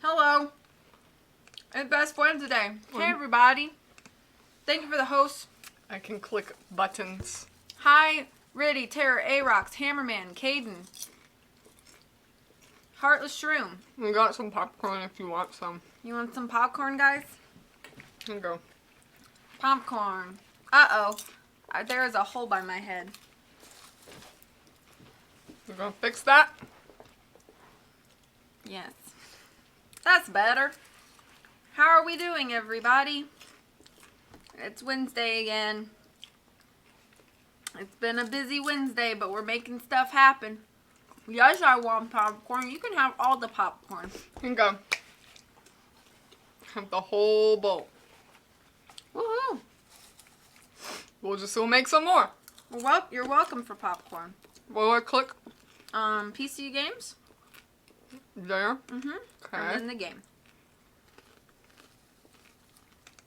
Hello. It's Best Friend today. Hey, everybody. Thank you for the host. I can click buttons. Hi, Riddy, Terror, A-Rox, Hammerman, Caden. Heartless Shroom. We got some popcorn if you want some. You want some popcorn, guys? Here you go. Popcorn. Uh-oh. There is a hole by my head. We're gonna fix that. Yes. That's better. How are we doing, everybody? It's Wednesday again. It's been a busy Wednesday, but we're making stuff happen. Yes, I want popcorn. You can have all the popcorn. Here you go. Have the whole bowl. Woohoo! We'll make some more. Well, you're welcome for popcorn. Will I click PC games? there? Mm-hmm. Okay. And then the game.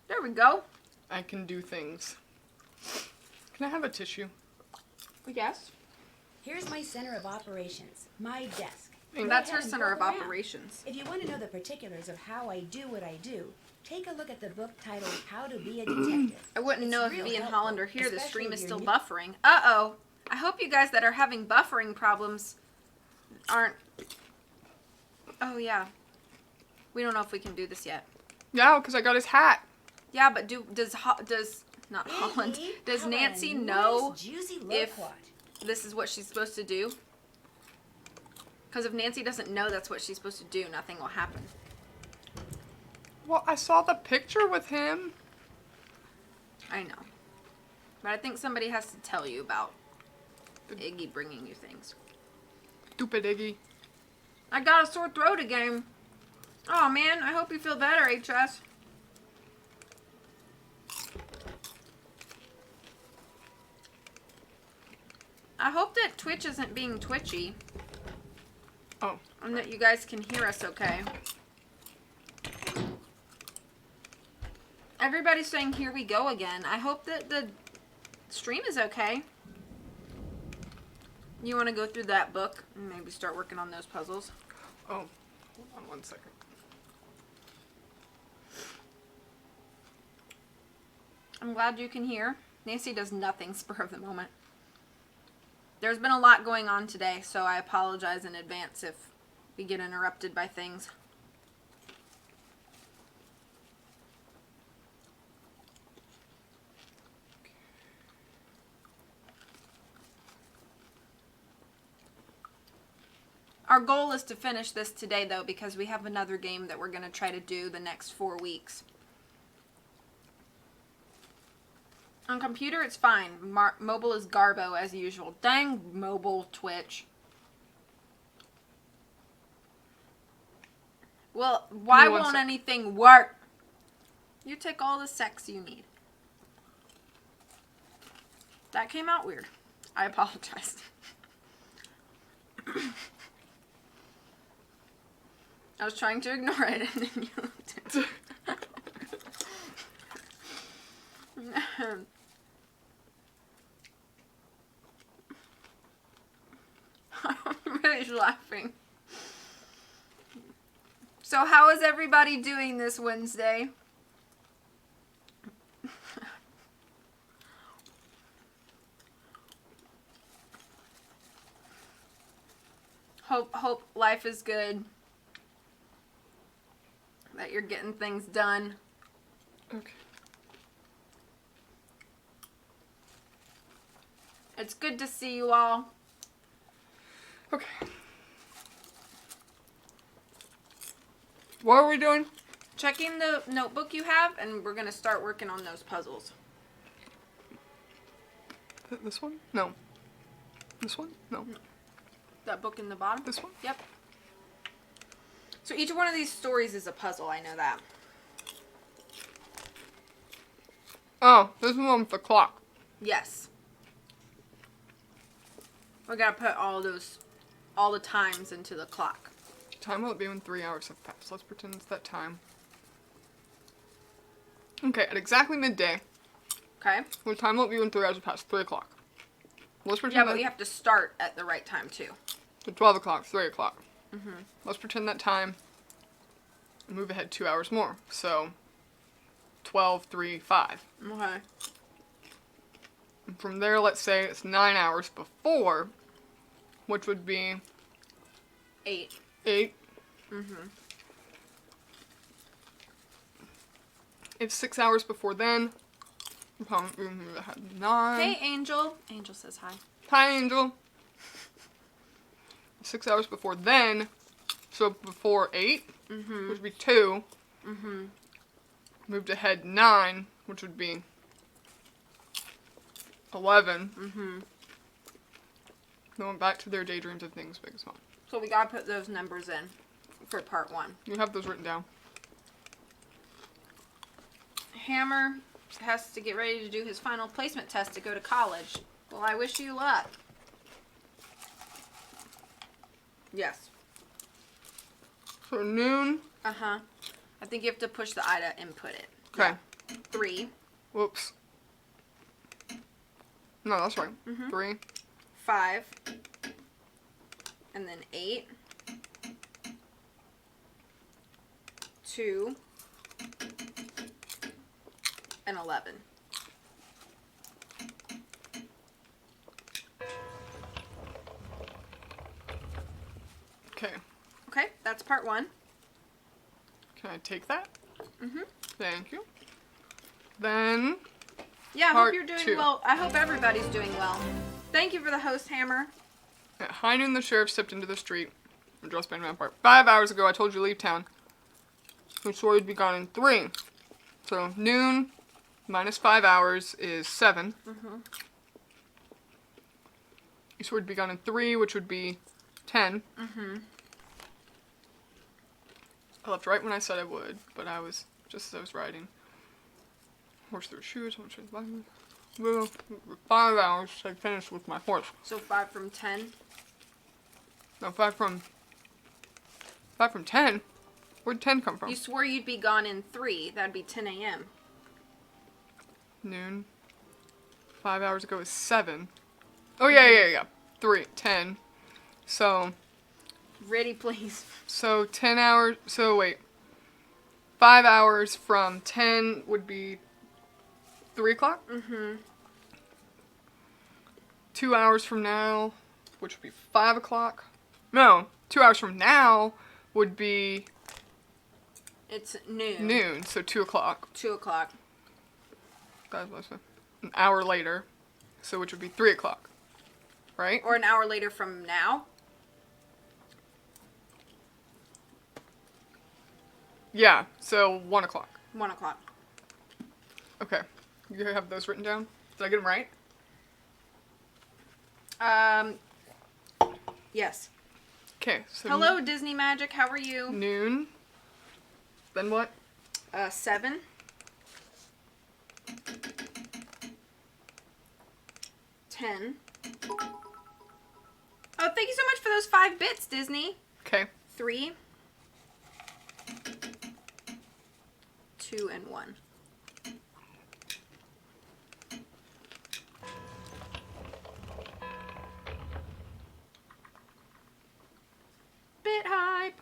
There we go. I can do things. Can I have a tissue? Yes. Here's my center of operations, my desk. And That's Go her ahead and center of poke around. operations. If you want to know the particulars of how I do what I do, take a look at the book titled How to Be a Detective. I wouldn't know if It's real V and helpful, Holland are here. The especially stream if is you're still new. buffering. Uh-oh. I hope you guys that are having buffering problems aren't... Oh, yeah. We don't know if we can do this yet. Yeah, because I got his hat. Yeah, but does not Holland, Iggy, does how about Nancy a know nice, juicy if loquat? this is what she's supposed to do? Because if Nancy doesn't know that's what she's supposed to do, nothing will happen. Well, I saw the picture with him. I know. But I think somebody has to tell you about Iggy bringing you things. Stupid Iggy. I got a sore throat again. Oh man, I hope you feel better, HS. I hope that Twitch isn't being twitchy. Oh. And that you guys can hear us okay. Everybody's saying here we go again. I hope that the stream is okay. You want to go through that book and maybe start working on those puzzles? Oh. Hold on 1 second. I'm glad you can hear. Nancy does nothing spur of the moment. There's been a lot going on today, so I apologize in advance if we get interrupted by things. Our goal is to finish this today, though, because we have another game that we're going to try to do the next 4 weeks. On computer, it's fine. Mobile is Garbo, as usual. Dang mobile Twitch. Well, why won't anything work? You take all the sex you need. That came out weird. I apologize. I was trying to ignore it, and then you did. Everybody's laughing. So how is everybody doing this Wednesday? Hope life is good. That you're getting things done. Okay. It's good to see you all. Okay. What are we doing? Checking the notebook you have, and we're going to start working on those puzzles. This one? No. This one? No. That book in the bottom? This one? Yep. So each one of these stories is a puzzle, I know that. Oh, this is one with the clock. Yes. We gotta put all the times into the clock. Time will it be when 3 hours have passed? Let's pretend it's that time. Okay, at exactly midday. Okay? What time will it be when 3 hours have passed? 3 o'clock. Let's pretend Yeah, but that we have to start at the right time, too. 12 o'clock, 3 o'clock. Mm-hmm. Let's pretend that time move ahead 2 hours more. So 12, 3, 5. Okay. And from there, let's say it's 9 hours before, which would be 8. 8. Mm-hmm. It's 6 hours before then. 9. Hey, Angel. Angel says hi. Hi, Angel. 6 hours before then. So before 8, Mm-hmm. which would be 2. Mm-hmm. Moved ahead 9, which would be 11. Mm-hmm. Then went back to their daydreams of things big as small. So we gotta put those numbers in for part 1. You have those written down. Hammer has to get ready to do his final placement test to go to college. Well, I wish you luck. Yes. So noon. Uh-huh. I think you have to push the I to input it. Okay. 3, Whoops. No, that's right. Mhm. 3. 5, and then 8, 2, and 11. Okay. Okay, that's part 1. Can I take that? Mhm. Thank you. Then, Yeah, I hope Part you're doing 2. well. I hope everybody's doing well. Thank you for the host, Hammer. at high noon, the sheriff stepped into the street. Address Band Rampart. 5 hours ago, I told you to leave town. We swore you'd be gone in 3. So, noon minus 5 hours is 7. Mhm. You swore you'd be gone in 3, which would be 10. Mhm. I left right when I said I would, but I was, just as I was riding. Horse through shoes, horse through the button. Well, 5 hours, I finished with my horse. So 5 from 10. No, 5 from 10? Where'd 10 come from? You swore you'd be gone in 3. That'd be 10 a.m. Noon. 5 hours ago is 7. Oh, yeah. 3, 10. So, Ready, please. 10 hours, so wait. 5 hours from 10 would be 3 o'clock? Mhm. 2 hours from now, which would be 5 o'clock. No, 2 hours from now would be It's noon. noon, so 2 o'clock. 2 o'clock. That was an hour later, so which would be 3 o'clock. Right? Or an hour later from now. Yeah, so 1 o'clock. 1 o'clock. Okay. You have those written down? Did I get them right? Yes. Okay, so Hello, Disney Magic. How are you? noon. Then what? 7. 10. Oh, thank you so much for those 5 bits, Disney. Okay. 3. 2 and 1. Bit hype.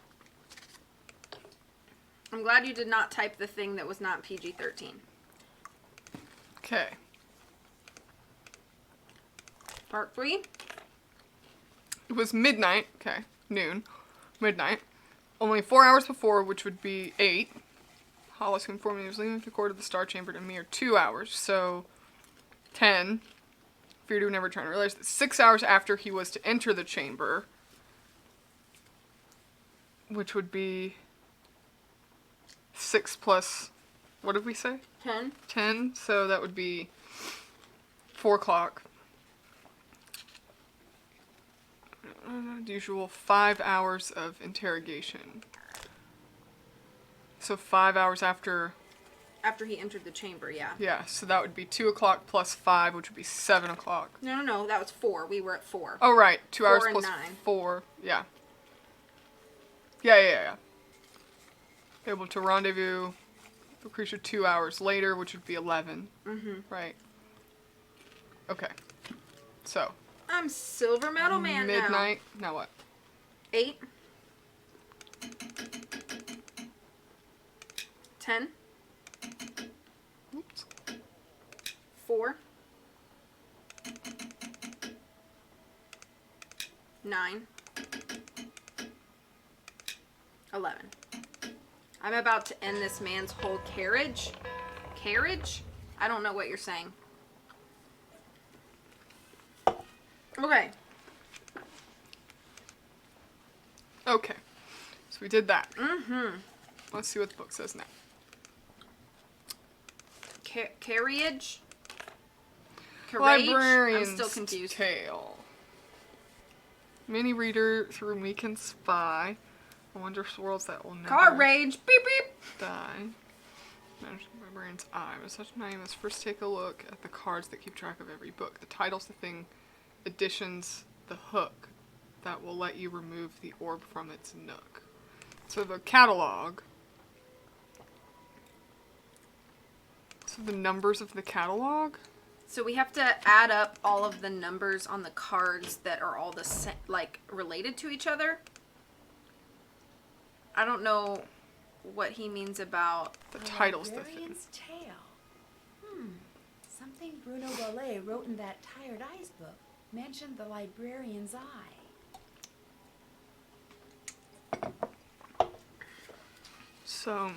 I'm glad you did not type the thing that was not PG-13. Okay. Part 3. It was midnight. Okay. Noon. Midnight. Only 4 hours before, which would be 8. Hollis informed me he was leaving the court of the Star Chamber in a mere 2 hours, so 10. Feared he would never return. I realized that 6 hours after he was to enter the chamber, which would be 6 plus, what did we say? 10. 10, so that would be 4 o'clock. The usual 5 hours of interrogation. So 5 hours after, After he entered the chamber, yeah. yeah, so that would be 2 o'clock plus 5, which would be 7 o'clock. No, that was 4. We were at 4. Oh, right, 2 hours 4 and plus 9. 4, yeah. Yeah. Able to rendezvous Lucretia 2 hours later, which would be 11. Mm-hmm. Right. Okay. So, I'm Silver Metal Man now. midnight. Now what? 8. 10. Oops. 4. 9. 11. I'm about to end this man's whole carriage. Carriage? I don't know what you're saying. Okay. Okay. So we did that. Mm-hmm. Let's see what the book says now. Carriage? Carriage? Librarian's I'm still confused. Tale. Mini reader through Meek and Spy. Wondrous worlds that will never Car rage. Beep beep. die. Managed the Librarian's Eye. With such a name, let's first take a look at the cards that keep track of every book. The title's the thing. Additions, the hook that will let you remove the orb from its nook. So the catalog. So the numbers of the catalog. So we have to add up all of the numbers on the cards that are all the like related to each other. I don't know what he means about The title's the thing. Librarian's Tale. Something Bruno Ballet wrote in that Tired Eyes book mentioned the librarian's eye. So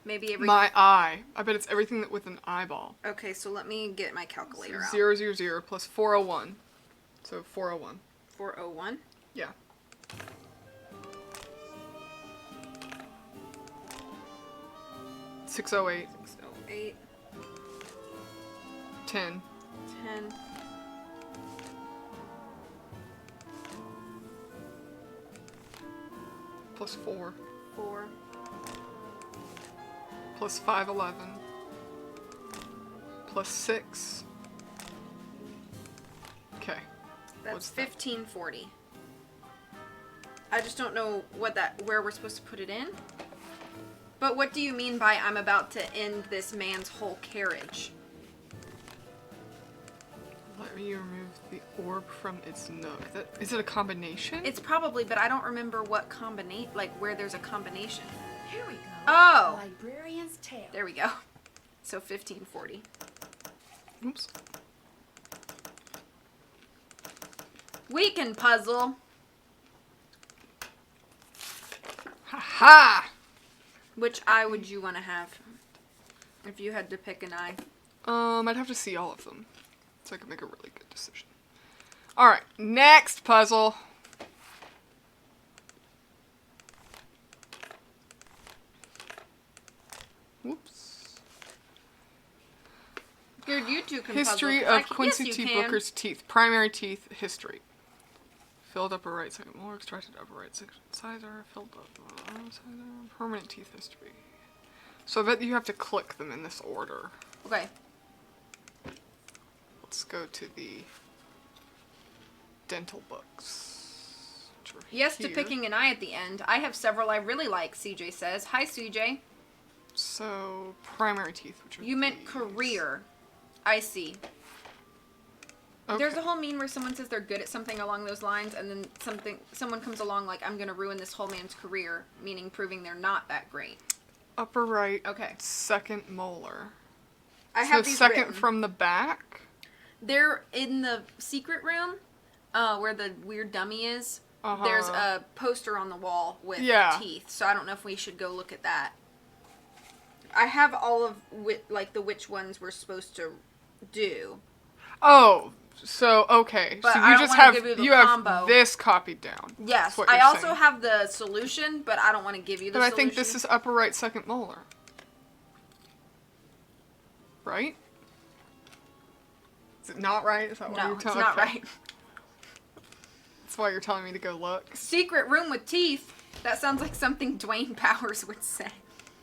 maybe every. my eye. I bet it's everything that with an eyeball. Okay, so let me get my calculator out. 000 plus 401. So 401. 401. Yeah. $608. 608. 10. 10. Plus 4. 4. Plus 511. Plus 6. Okay. That's What's that? 1540. I just don't know where we're supposed to put it in. But what do you mean by I'm about to end this man's whole carriage? Let me remove the orb from its nook. Is it a combination? It's probably, but I don't remember what combination, like where there's a combination. Here we go. Oh! The Librarian's Tale. There we go. So 1540. Oops. We can puzzle. Ha Which eye would you want to have? If you had to pick an eye. ha! I'd have to see all of them, so I could make a really good decision. Alright, next puzzle. Whoops. Dude, you two can History puzzle. 'Cause of Quincy yes, T. you can. Booker's teeth. Primary teeth history. Filled upper right second molar, extracted upper right section incisor, filled up incisor, permanent teeth history. So I bet you have to click them in this order. Okay. Let's go to the dental books. which are Yes to here. picking an eye at the end. I have several I really like, CJ says. Hi, CJ. So, primary teeth, which are You meant these. career. I see. Okay. There's a whole meme where someone says they're good at something along those lines, and then someone comes along like, I'm going to ruin this whole man's career, meaning proving they're not that great. Upper right, Okay. second molar. I So have these second written. from the back? They're in the secret room, where the weird dummy is. Uh-huh. There's a poster on the wall with Yeah. teeth, so I don't know if we should go look at that. I have all of which ones we're supposed to do. Oh, so okay. But so I you don't just wanna have give you the have combo. this copied down. Yes, That's what I you're also saying. have the solution, but I don't want to give you the But I solution. think this is upper right second molar. Right? Is it not right? Is that what no, you're it's telling not okay. right. That's why you're telling me to go look. Secret room with teeth. That sounds like something Dwayne Powers would say.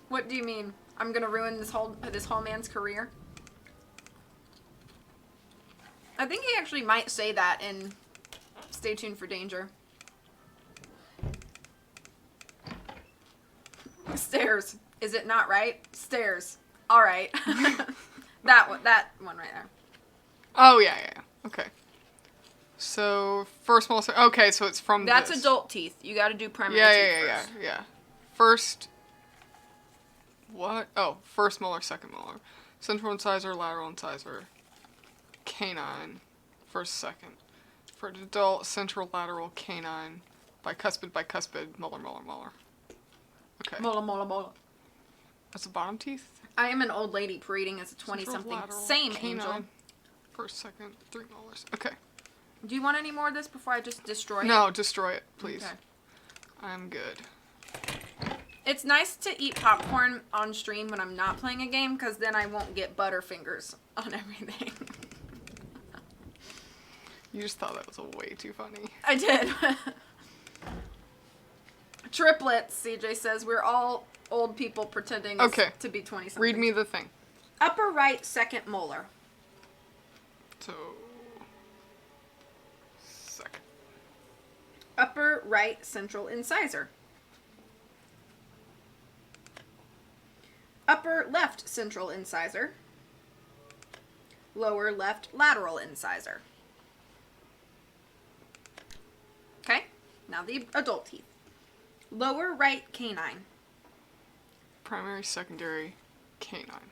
What do you mean? I'm gonna ruin this whole man's career? I think he actually might say that in Stay Tuned for Danger. Stairs. Is it not right? Stairs. All right. that one right there. Oh yeah. Okay. So first molar. Okay, so it's from That's this. adult teeth. You got to do primary Yeah, teeth yeah. first. Yeah. First What? Oh, first molar, second molar. Central incisor, lateral incisor. Canine. First, second. For an adult, central, lateral, canine. Bicuspid, molar, molar, molar. Okay. Mola, mola, mola. That's the bottom teeth? I am an old lady parading as a 20-something. Lateral, Same, canine. Angel. First, second, 3 molars. Okay. Do you want any more of this before I just destroy it? No, destroy it, please. Okay. I'm good. It's nice to eat popcorn on stream when I'm not playing a game, because then I won't get butterfingers on everything. You just thought that was way too funny. I did. Triplets, CJ says. We're all old people pretending to be 20-something. Read me the thing. Upper right second molar. So, second. Upper right central incisor. Upper left central incisor. Lower left lateral incisor. Okay, now the adult teeth. Lower right canine. Primary, secondary, canine.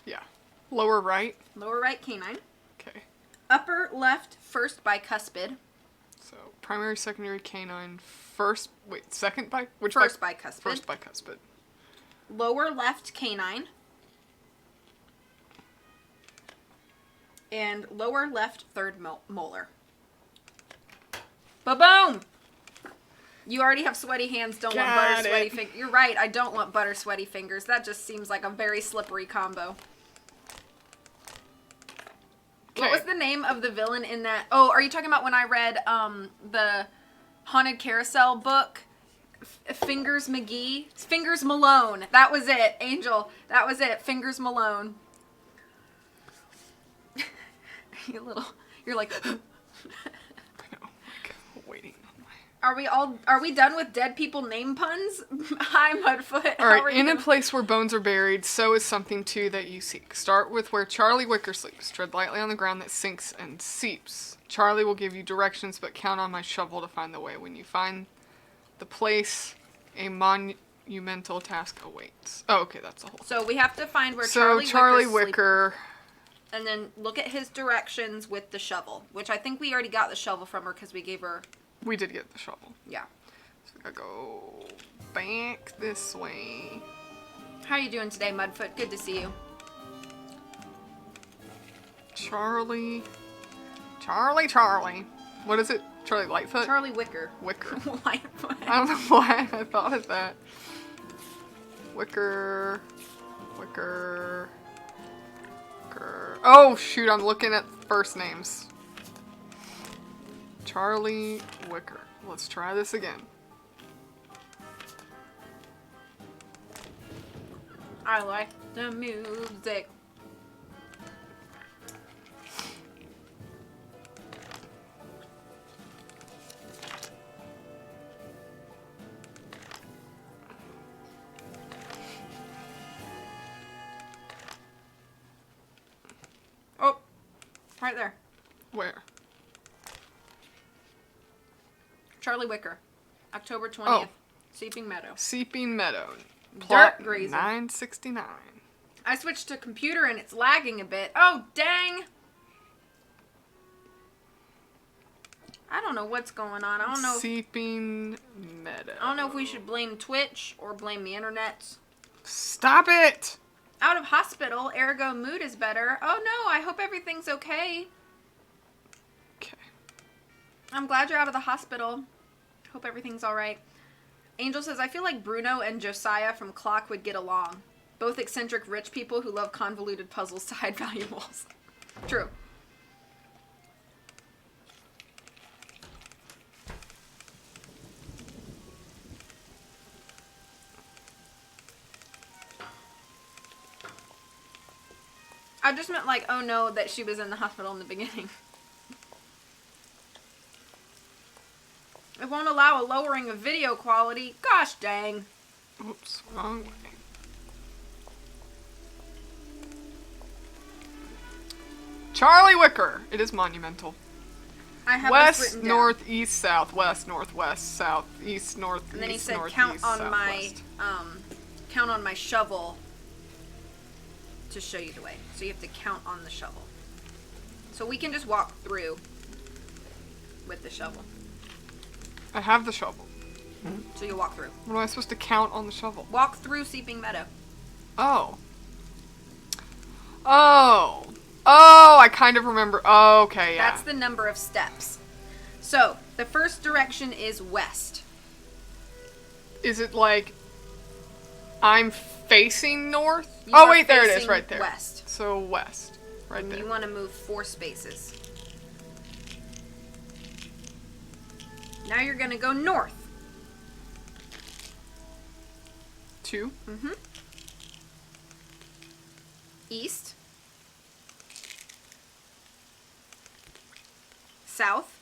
Yeah. Lower right. Lower right canine. Okay. Upper left first bicuspid. So, primary, secondary, canine, first, wait, second by, which First bicuspid. First bicuspid. Lower left canine. And lower left third molar. Ba-boom! You already have sweaty hands, don't want butter sweaty fingers. You're right, I don't want butter sweaty fingers. That just seems like a very slippery combo. Okay. What was the name of the villain in that? Oh, are you talking about when I read the Haunted Carousel book? Fingers McGee? Fingers Malone. That was it, Angel. That was it. Fingers Malone. You're like... I know, like, waiting on my... Are we done with dead people name puns? Hi, Mudfoot. How are Alright, in you? a place where bones are buried, so is something too that you seek. Start with where Charlie Wicker sleeps. Tread lightly on the ground that sinks and seeps. Charlie will give you directions, but count on my shovel to find the way. When you find the place, a monumental task awaits. Oh, okay, that's the whole. So we have to find where So Charlie Wicker's Wicker. and then look at his directions with the shovel, which I think we already got the shovel from her because we gave her. We did get the shovel. Yeah. So we gotta go back this way. How are you doing today, Mudfoot? Good to see you. Charlie. What is it? Charlie Lightfoot? Charlie Wicker. Wicker. Lightfoot. I don't know why I thought of that. Wicker. Oh, shoot, I'm looking at first names. Charlie Wicker. Let's try this again. I like the music. Oh, right there. Where? Charlie Wicker. October 20th. Oh. Seeping Meadow. Seeping Meadow. Dirt Plot grazing. 969. I switched to computer and it's lagging a bit. Oh, dang! I don't know what's going on. I don't know. Seeping Meadow. I don't know if we should blame Twitch or blame the internet. Stop it! Out of hospital, ergo mood is better. Oh no, I hope everything's okay. Okay. I'm glad you're out of the hospital. Hope everything's alright. Angel says, I feel like Bruno and Josiah from Clock would get along. Both eccentric rich people who love convoluted puzzles to hide valuables. True. I just meant like, oh no, that she was in the hospital in the beginning. It won't allow a lowering of video quality. Gosh dang. Oops, wrong way. Charlie Wicker. It is monumental. I have this West, written down. north, east, south, west, northwest, south, east, north, And then he east, said, north, count east, on my southwest. count on my shovel to show you the way. So you have to count on the shovel. So we can just walk through with the shovel. I have the shovel. So you'll walk through. What am I supposed to count on the shovel? Walk through Seeping Meadow. Oh. Oh. Oh, I kind of remember. Oh, okay, yeah. That's the number of steps. So, the first direction is west. Is it like I'm facing north? You Oh, are wait, there it is, facing right there. west. So west, right And there. you want to move 4 spaces. Now you're going to go north. 2. Mm-hmm. East. South.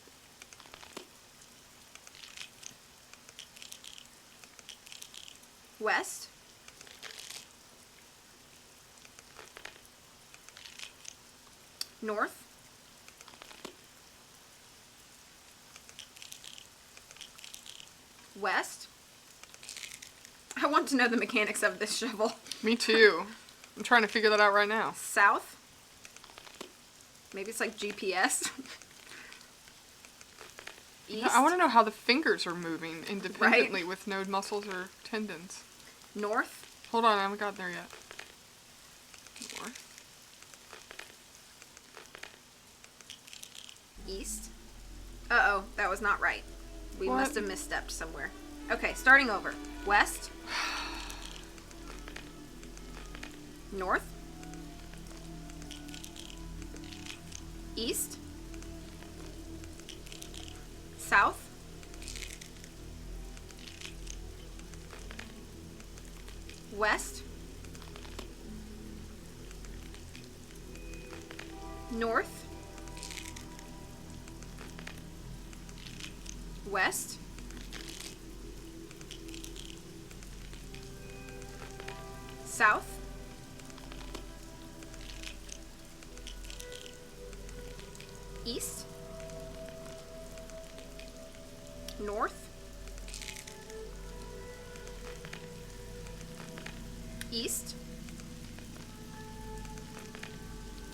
West. North. West. I want to know the mechanics of this shovel. Me too. I'm trying to figure that out right now. South. Maybe it's like GPS. East. I want to know how the fingers are moving independently with no muscles or tendons. North. Hold on, I haven't gotten there yet. North. East. Uh-oh, that was not right. We What? must have misstepped somewhere. Okay, starting over. West. North. East. South. West. North. West. South. East. North. East.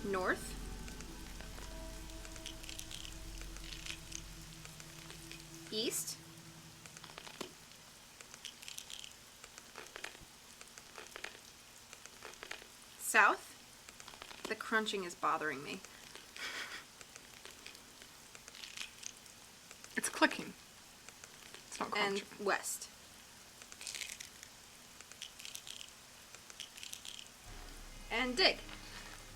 North. East. South. The crunching is bothering me. It's clicking. It's not And crunching. west. And dig.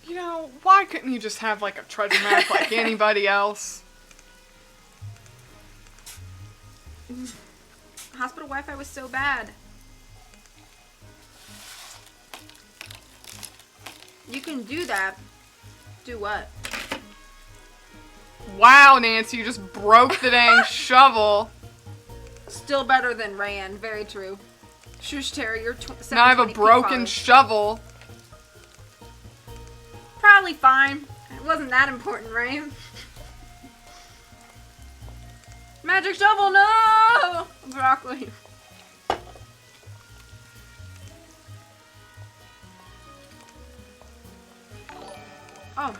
You know, why couldn't you just have like a treasure map like anybody else? Hospital Wi-Fi was so bad. You can do that. Do what? Wow, Nancy, you just broke the dang shovel. Still better than Rayan. Very true. Shush Terrier. Now I have a broken shovel. Probably fine. It wasn't that important, right? Magic shovel, no! Broccoli. Oh,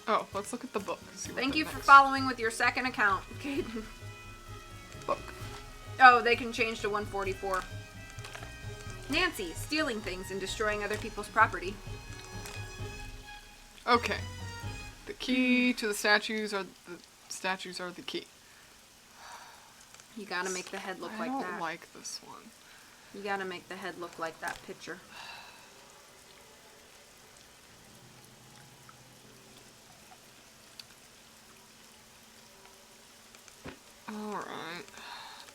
Oh, let's look at the book. See what thank the you for next following with your second account, Caden. book. Oh, they can change to 144. Nancy, stealing things and destroying other people's property. Okay. The key to the statues are the key. You gotta make the head look I like don't that. like this one. You gotta make the head look like that picture. Alright.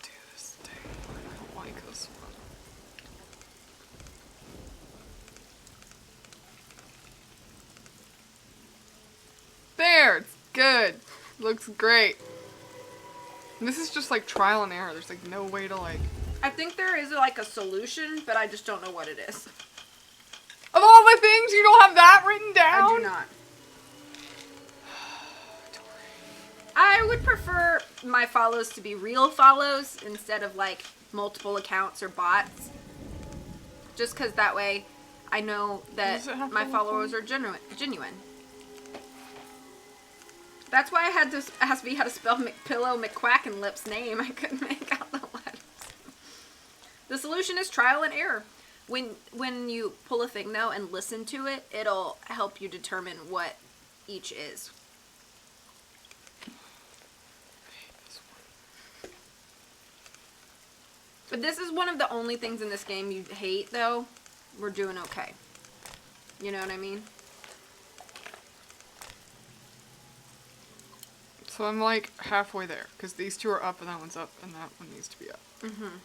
Do this thing. I don't like this one. There! It's good. Looks great. And this is just like trial and error. There's like no way to like... I think there is like a solution, but I just don't know what it is. Of all the things, you don't have that written down? I do not. I would prefer my follows to be real follows instead of like multiple accounts or bots. just because that way I know that Does it have my to followers are genuine. That's why I had to ask me how to spell McPillow McQuackenlip's name. I couldn't make out the letters. The solution is trial and error. When you pull a thing though and listen to it, it'll help you determine what each is. But this is one of the only things in this game you hate though. We're doing okay. You know what I mean? So I'm like halfway there, because these two are up and that one's up, and that one needs to be up. Mm-hmm.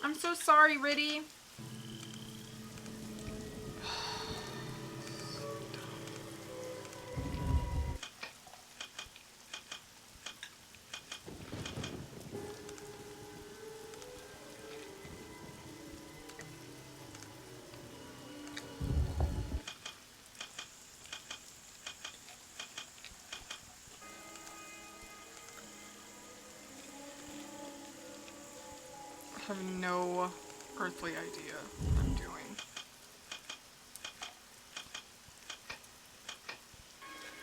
I'm so sorry, Riddy. I have no earthly idea what I'm doing.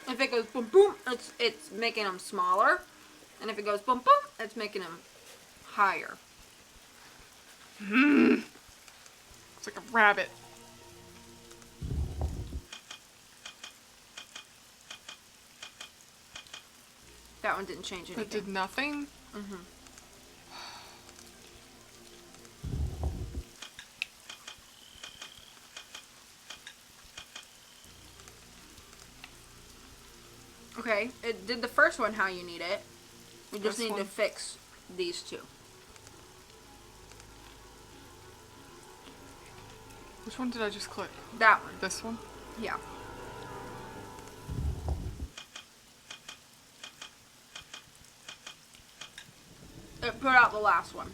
If it goes boom boom, it's making them smaller, and if it goes boom boom, it's making them higher. It's like a rabbit. That one didn't change anything. It did nothing? Mm-hmm. Okay, it did the first one how you need it. We just This need to one? fix these two. Which one did I just click? That one. This one? Yeah. It put out the last one.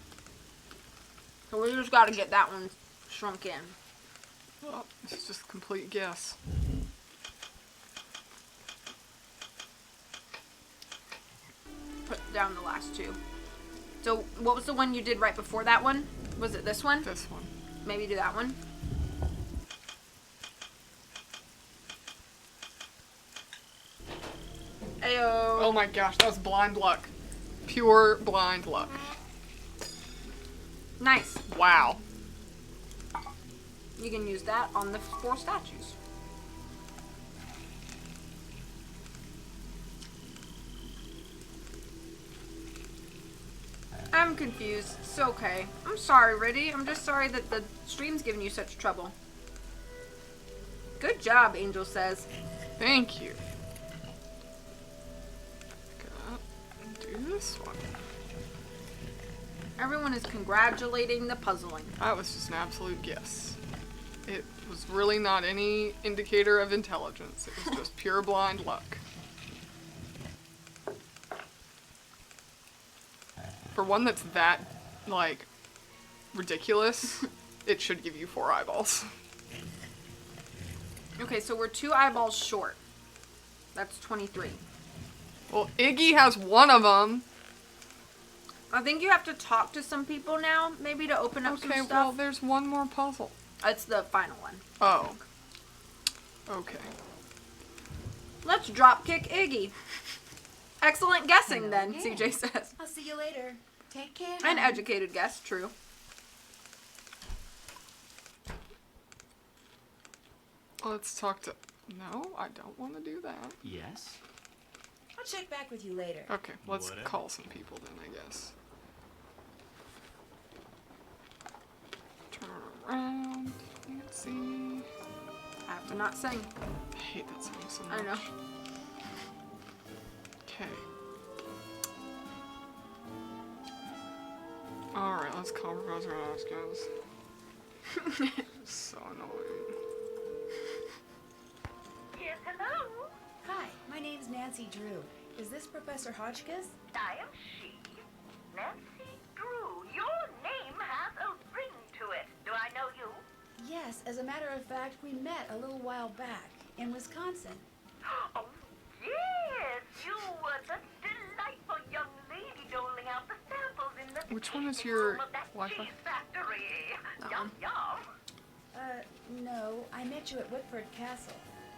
So we just got to get that one shrunk in. Well, it's just a complete guess. Put down the last two. So what was the one you did right before that one? Was it this one? This one. Maybe do that one. Ayo. Oh my gosh, that was blind luck. Pure blind luck. Nice. Wow. You can use that on the 4 statues. I'm confused. It's okay. I'm sorry, Riddy. I'm just sorry that the stream's giving you such trouble. Good job, Angel says. Thank you. Gotta do this one. Everyone is congratulating the puzzling. That was just an absolute guess. It was really not any indicator of intelligence. It was just pure blind luck. For one that's that, like, ridiculous, it should give you 4 eyeballs. Okay, so we're 2 eyeballs short. That's 23. Well, Iggy has one of them. I think you have to talk to some people now, maybe to open up Okay, some well, stuff. there's one more puzzle. It's the final one. Oh. Okay. Let's dropkick Iggy. Excellent guessing then, Okay. CJ says. I'll see you later. Take care. An hon. educated guess, true. Let's talk to... No, I don't want to do that. Yes? I'll check back with you later. Okay, let's Whatever. call some people then, I guess. Turn around. Nancy. I have to not sing. I hate that song so much. I know. Okay. Alright, let's call Professor Hoskins. So annoying. Yes, hello. Hi, my name's Nancy Drew. Is this Professor Hotchkiss? I am she, Nancy Drew. Your name has a ring to it. Do I know you? Yes, as a matter of fact, we met a little while back in Wisconsin. Oh, yes, you were the delightful young lady Which one is your room of that Wi-Fi? cheese factory. That Yum, one. yum. No, I met you at Whitford Castle.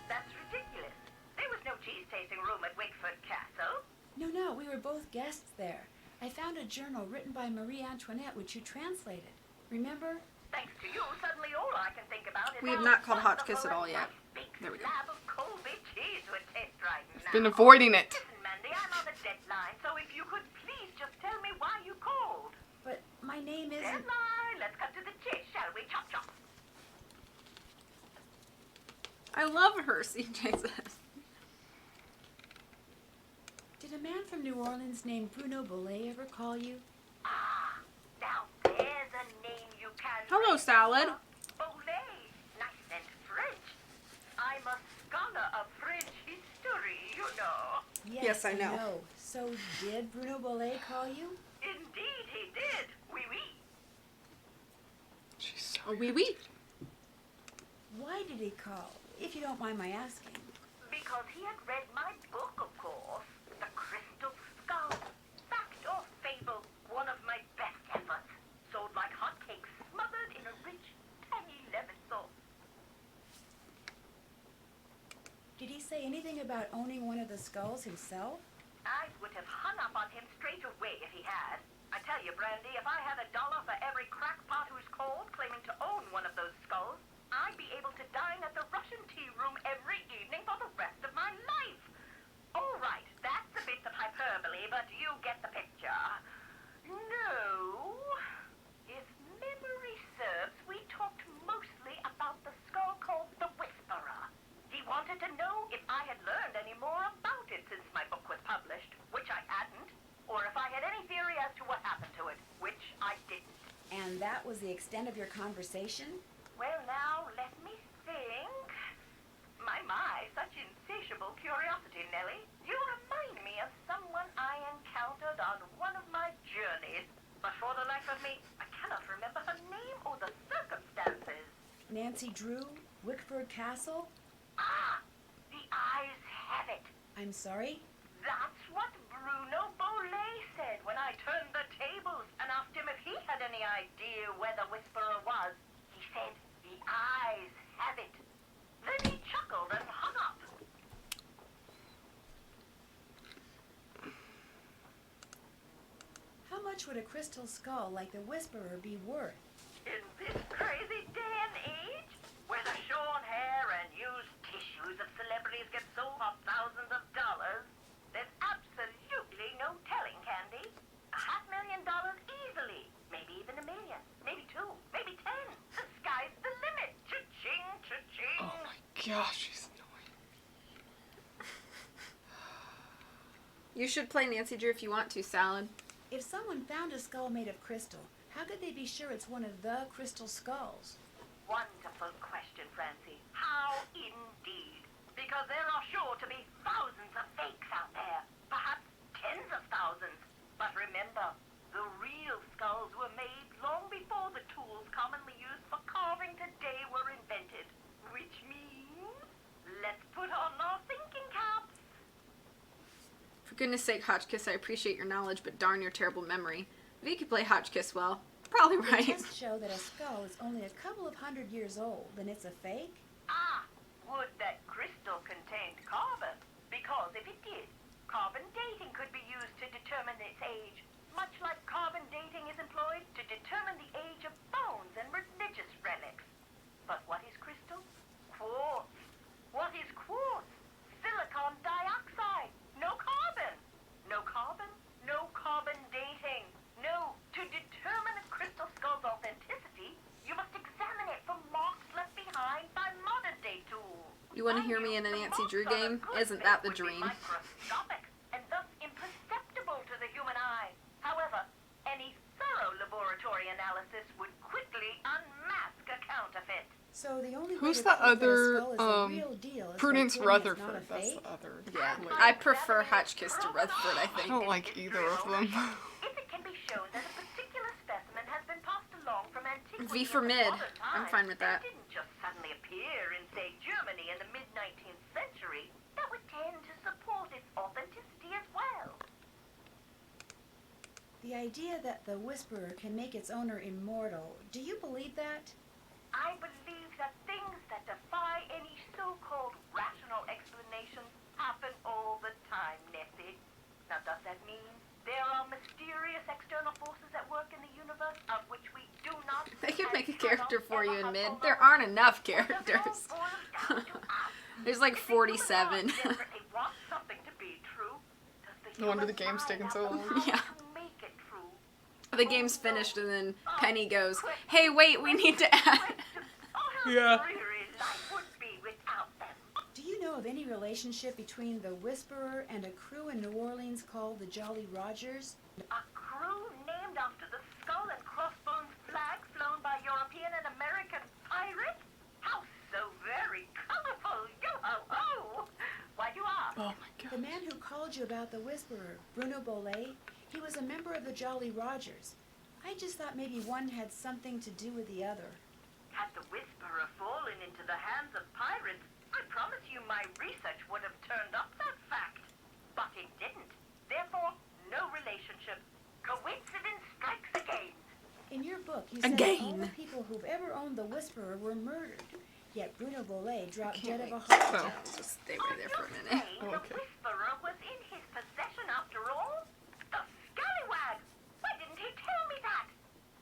That's ridiculous. There was no cheese tasting room at Wickford Castle. No, we were both guests there. I found a journal written by Marie Antoinette, which you translated. Remember? Thanks to you, suddenly all I can think about is We have how not called wonderful Hotchkiss at all a yet. nice big There we go. slab of Colby cheese would taste right now. Been avoiding it. Listen, Mandy, I'm on a deadline, so if you could please just tell me why you called. But my name isn't... Deadline. Let's cut to the chase, shall we? Chop, chop. I love her, CJ says. Did a man from New Orleans named Bruno Bollet ever call you? Ah, now there's a name you can. Hello, Salad. Bolay. Nice and French. I'm a scholar of French history, you know. Yes, I know. So did Bruno Bollet call you? Indeed, he did. Oui, oui. She's so Oh, wee wee. Why did he call? If you don't mind my asking. Because he had read my book, of course. The Crystal Skull. Fact or fable, one of my best efforts. Sold like hotcakes, smothered in a rich, tangy lemon sauce. Did he say anything about owning one of the skulls himself? I would have hung up on him straight away if he had. I tell you, Brandy, if I had $1 for every crackpot who's called claiming to own one of those skulls, I'd be able to dine at the Russian tea room every evening for the rest of my life. All right, that's a bit of hyperbole, but you get the picture. No. If memory serves, we talked mostly about the skull called the Whisperer. He wanted to know if I had learned any more about it since my book was published, which I hadn't, or if I had any theory as to what happened to it, which I didn't. And that was the extent of your conversation? Well, now, let me think. My, such insatiable curiosity, Nellie. You remind me of someone I encountered on one of my journeys. But for the life of me, I cannot remember her name or the circumstances. Nancy Drew? Wickford Castle? Ah, the eyes have it. I'm sorry? That's what Bruno Bollet said when I turned the tables and asked him if he had any idea where the Whisperer was. He said, the eyes have it. Then he chuckled and hung up. How much would a crystal skull like the Whisperer be worth? In this crazy day and age, where the shorn hair and used tissues of celebrities get sold for thousands of dollars, there's absolutely no telling, Candy. $500,000 easily. Maybe even $1 million. Maybe 2. Maybe 10. The sky's the limit. Cha-ching, cha-ching. Oh my gosh, she's annoying. You should play Nancy Drew if you want to, Salad. If someone found a skull made of crystal, how could they be sure it's one of the crystal skulls? Wonderful question, Francie. How indeed? Because there are sure to be thousands of fakes out there. Perhaps tens of thousands. But remember, the real skulls were made long before the tools commonly used for carving today were invented. Which means, let's put on our thinking caps. For goodness sake, Hotchkiss, I appreciate your knowledge, but darn your terrible memory. If you could play Hotchkiss well, probably right. Tests show that a skull is only a couple of 100 years old, then it's a fake? Ah, would that crystal contained carbon? Because if it did, carbon dating could be used to determine its age, much like carbon dating is employed to determine the age of bones and religious relics. But what is crystal? Quartz. What is quartz? Silicon dioxide. No carbon. No carbon, no carbon dating. No, to determine a crystal skull's authenticity, you must examine it for marks left behind by modern-day tools. You want to hear me in a Nancy Drew game? Isn't that the dream? Microscopic and thus imperceptible to the human eye. However, any thorough laboratory analysis would quickly unmask a counterfeit. So the only Who's way to the prove that a other, skull is the real deal is by Prudence proving it's not Rutherford. a That's fake? the other. Yeah, lady. I prefer Hotchkiss to Rutherford, I I think. don't like either of them. If it can be shown that a particular specimen has been passed along from antiquity V for into mid. modern I'm times, fine with that. It didn't just suddenly appear in, say, Germany in the mid-19th century. That would tend to support its authenticity as well. The idea that the Whisperer can make its owner immortal, do you believe that? I believe that things that defy any so-called rational explanation happen all the time, Nessie. Now, does that mean there are mysterious external forces at work in the universe of which we do not? They could make a and character cannot for you ever in mid. have There full aren't enough knowledge? Or does it all characters. boil down to us? There's like If the human 47. heart desperately wants something to be true, does the No wonder human the game's mind taking have so the long. power Yeah. to make it true? The game's finished and then Penny goes, "Hey, wait, we need to add." Oh, how Yeah. dreary life would be without them. Do you know of any relationship between the Whisperer and a crew in New Orleans called the Jolly Rogers? A crew named after the skull and crossbones flag flown by European and American pirates? How so very colorful! Yo-ho-ho! Why you ask? Oh my The god. man who called you about the Whisperer, Bruno Bollet, he was a member of the Jolly Rogers. I just thought maybe one had something to do with the other. Had the Whisperer fallen into the hands of pirates, I promise you my research would have turned up that fact. But it didn't. Therefore, no relationship. Coincidence strikes again. In your book, you said Again. all the people who've ever owned the Whisperer were murdered. Yet Bruno Bollet dropped Can't dead of a wait. heart So- attack. Just stay Are right there for a you minute. saying Oh, okay. the Whisperer was in his possession after all? The scallywag! Why didn't he tell me that?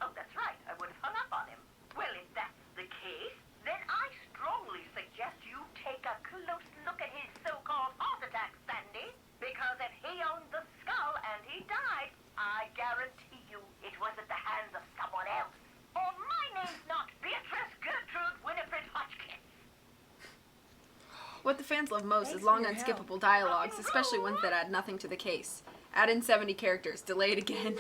Oh, that's right. I would have hung up on him. Well, if that's the case, then I strongly suggest you take a close look at his so-called heart attack, Sandy. Because if he owned the skull and he died, I guarantee you it was at the hands of someone else. Or my name's not Beatrice Gertrude Winifred Hotchkiss. What the fans love most Thanks is for long, your unskippable dialogues, especially ones that add nothing to the case. Add in 70 characters. Delay it again.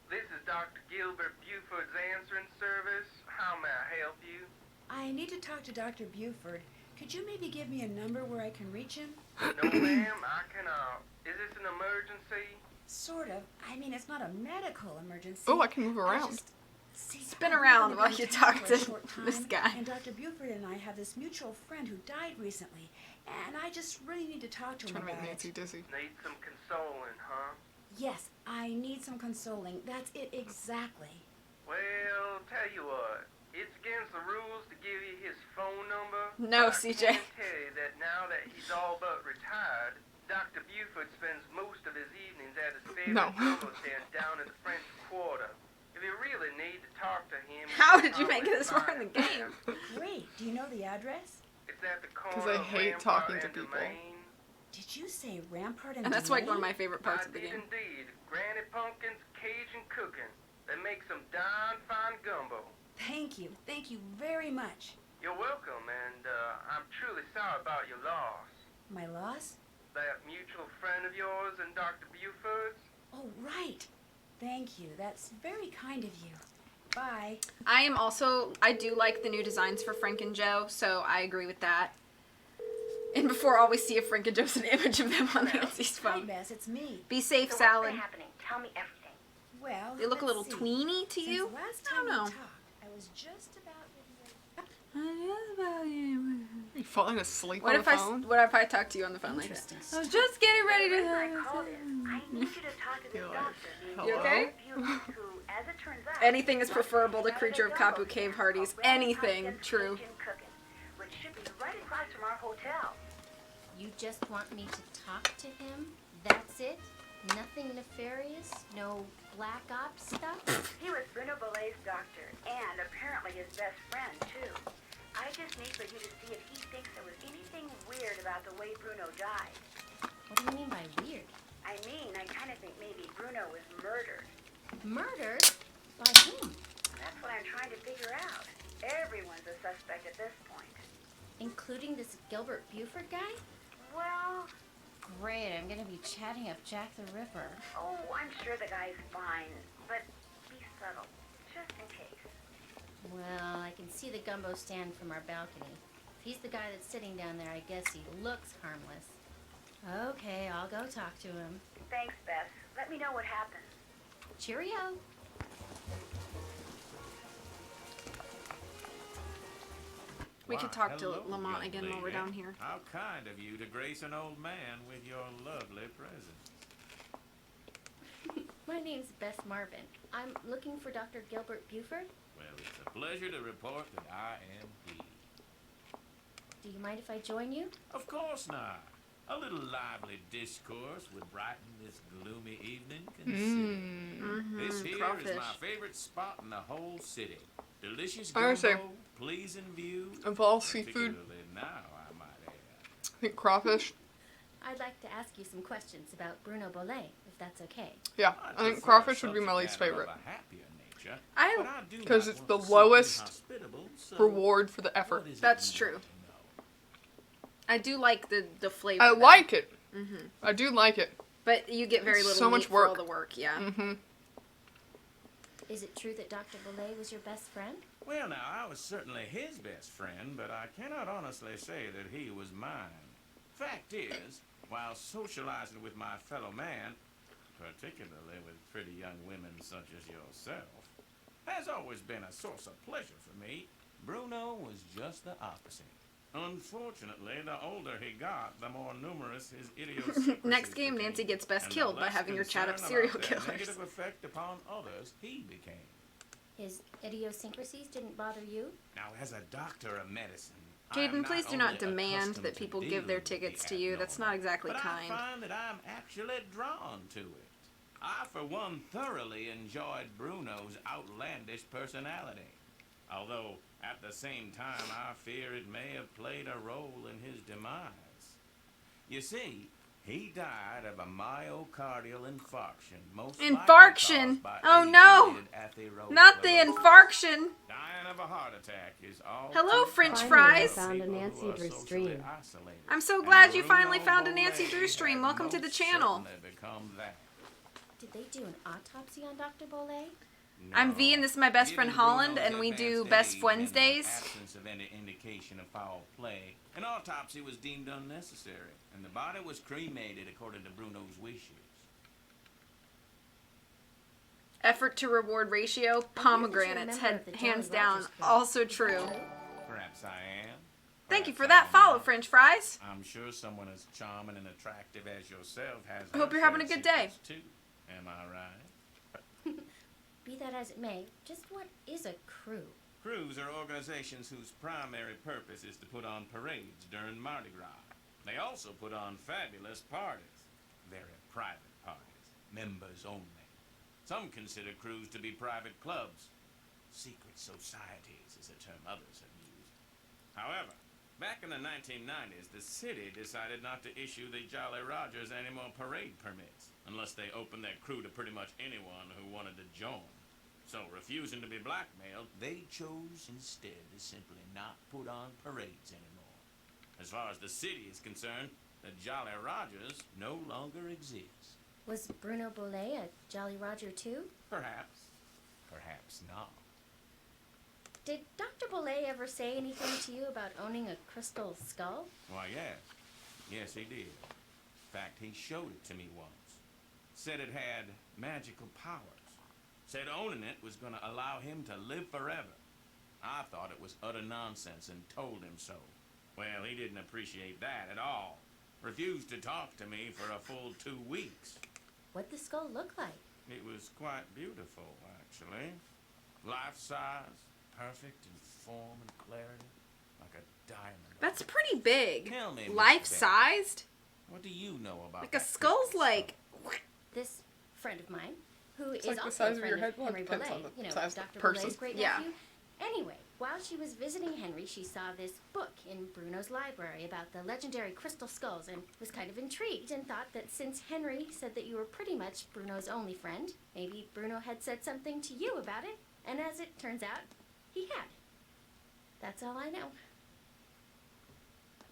This is Dr. Gilbert Buford's answering service. How may I help you? I need to talk to Dr. Buford. Could you maybe give me a number where I can reach him? No, ma'am, I can, is this an emergency? Sort of. I mean, it's not a medical emergency. Oh, I can move around. Spin I'm around only while gonna you be talk for a to short this time, guy. And Dr. Buford and I have this mutual friend who died recently, and I just really need to talk to him Trying to make about Nancy it. dizzy. Need some consoling, huh? Yes, I need some consoling. That's it exactly. Well, tell you what. It's against the rules to give you his phone number. No, but CJ. I can tell you that now that he's all but retired, Dr. Buford spends most of his evenings at his favorite No. gumbo stand down in the French Quarter. If you really need to talk to him, How can did you make it always this far find in the game? him. Great. Do you know the address? It's at the 'Cause corner I of hate Rampart talking to and people. Domain. Did you say Rampart and And that's like one of Domain? my favorite parts I of the did game. indeed. Granny Pumpkin's Cajun cooking. They make some darn fine gumbo. Thank you. Thank you very much. You're welcome, and I'm truly sorry about your loss. My loss? That mutual friend of yours and Dr. Buford's? Oh, right. Thank you. That's very kind of you. Bye. I do like the new designs for Frank and Joe, so I agree with that. And before all we see of Frank and Joe's an image of them on Nancy's Hi, phone. Bess. It's me. Be safe, So what's Salad. been happening? Tell me everything. Well, They look a let's little see. tweeny to Since you. last I time don't know. we talked, I was just about Are you falling asleep What on if the I phone? what if I talk to you on the phone like that? Interesting I was stuff. just getting ready The reason I to. called is I need you to talk to this You're like, doctor named hello? You okay? Buford, who, as it turns out, Anything is runs preferable to Canada Creature of Gumbo Kapu Cave Stand, Hardy's. a Red Anything Pumpkin's true. Cajun Cooking, which should be right across from our hotel. You just want me to talk to him? That's it? Nothing nefarious? No black ops stuff? He was Bruno Bollet's doctor, and apparently his best friend, too. I just need for you to see if he thinks there was anything weird about the way Bruno died. What do you mean by weird? I mean, I kind of think maybe Bruno was murdered. Murdered? By whom? That's what I'm trying to figure out. Everyone's a suspect at this point. Including this Gilbert Buford guy? Well, Great, I'm gonna be chatting up Jack the Ripper. oh, I'm sure the guy's fine, but be subtle, just in case. Well, I can see the gumbo stand from our balcony. If he's the guy that's sitting down there, I guess he looks harmless. Okay, I'll go talk to him. Thanks, Bess. Let me know what happens. Cheerio. We could talk to hello, Lamont young again while we're lady. down here. How kind of you to grace an old man with your lovely presence. My name's Bess Marvin. I'm looking for Dr. Gilbert Buford. Well, it's a pleasure to report that I am he. Do you mind if I join you? Of course not. A little lively discourse would brighten this gloomy evening. Consider. This here crawfish. is my favorite spot in the whole city. Delicious I would say- gumbo, pleasing view. Of all seafood, Particularly now, I might add. I think crawfish. I'd like to ask you some questions about Bruno Bollet, if that's okay. Yeah, I think crawfish would be my least favorite. Because it's the lowest reward for the effort. That's true. I do like the flavor. I though. like it. I do like it. But you get very It's little so much meat for all work. the work, yeah. Is it true that Dr. Bollet was your best friend? Well, now, I was certainly his best friend, but I cannot honestly say that he was mine. Fact is, while socializing with my fellow man, particularly with pretty young women such as yourself, has always been a source of pleasure for me, Bruno was just the opposite. Unfortunately, the older he got, the more numerous his idiosyncrasies Next game, became, Nancy gets best and the killed by less having your chat of concerned serial about their killers. negative effect upon others he became. His idiosyncrasies didn't bother you? Now, as a doctor of medicine, I Caden, am please do only not demand accustomed that to people give dealing their with the tickets to you. That's not abnormal, exactly but kind. I find that I'm actually drawn to it. I, for one, thoroughly enjoyed Bruno's outlandish personality. Although, at the same time, I fear it may have played a role in his demise. You see, he died of a myocardial infarction, most likely Infarction? caused by Oh, no! age-related Not the atherosclerosis. infarction. Dying of a heart attack is all Hello, too French common fries. for Found a people who Nancy are Drew socially stream. isolated. I'm so And glad you Bruno finally found a Nancy Bollet Drew stream. had Welcome to the most channel. certainly become that. Did they do an autopsy on Dr. Bollet? I'm V, and this is my best friend Given Holland, Bruno's and we do advanced Best age Wednesdays. And the absence of any indication of foul play, an autopsy was deemed unnecessary, and the body was cremated according to Bruno's wishes. Effort to reward ratio, pomegranates, hands down, also true. Perhaps I am. Thank you Perhaps for I that am follow, not. French fries. I'm sure someone as charming and attractive as yourself has. I hope her you're having a share good of day. secrets, too. Am I right? Be that as it may, just what is a crew? Crews are organizations whose primary purpose is to put on parades during Mardi Gras. They also put on fabulous parties. Very private parties. Members only. Some consider crews to be private clubs. Secret societies is a term others have used. However, back in the 1990s, the city decided not to issue the Jolly Rogers any more parade permits, unless they opened their crew to pretty much anyone who wanted to join. So, refusing to be blackmailed, they chose instead to simply not put on parades anymore. As far as the city is concerned, the Jolly Rogers no longer exists. Was Bruno Bollet a Jolly Roger too? Perhaps. Perhaps not. Did Dr. Bollet ever say anything to you about owning a crystal skull? Why, yes. Yes, he did. In fact, he showed it to me once. Said it had magical powers. Said owning it was going to allow him to live forever. I thought it was utter nonsense and told him so. Well, he didn't appreciate that at all. Refused to talk to me for a full 2 weeks. What'd the skull look like? It was quite beautiful, actually. Life-size, perfect in form and clarity, like a diamond. That's pretty big. Tell me, Mr. Life-sized? What do you know about Like a that skull's crystal like... This friend of mine, who is like the also size a of your friend head. of Well, it Henry depends Bollet, on the you know, size of the Dr. person. Bollet's great Yeah. nephew. Anyway, while she was visiting Henry, she saw this book in Bruno's library about the legendary crystal skulls and was kind of intrigued and thought that since Henry said that you were pretty much Bruno's only friend, maybe Bruno had said something to you about it, and as it turns out, he had. That's all I know.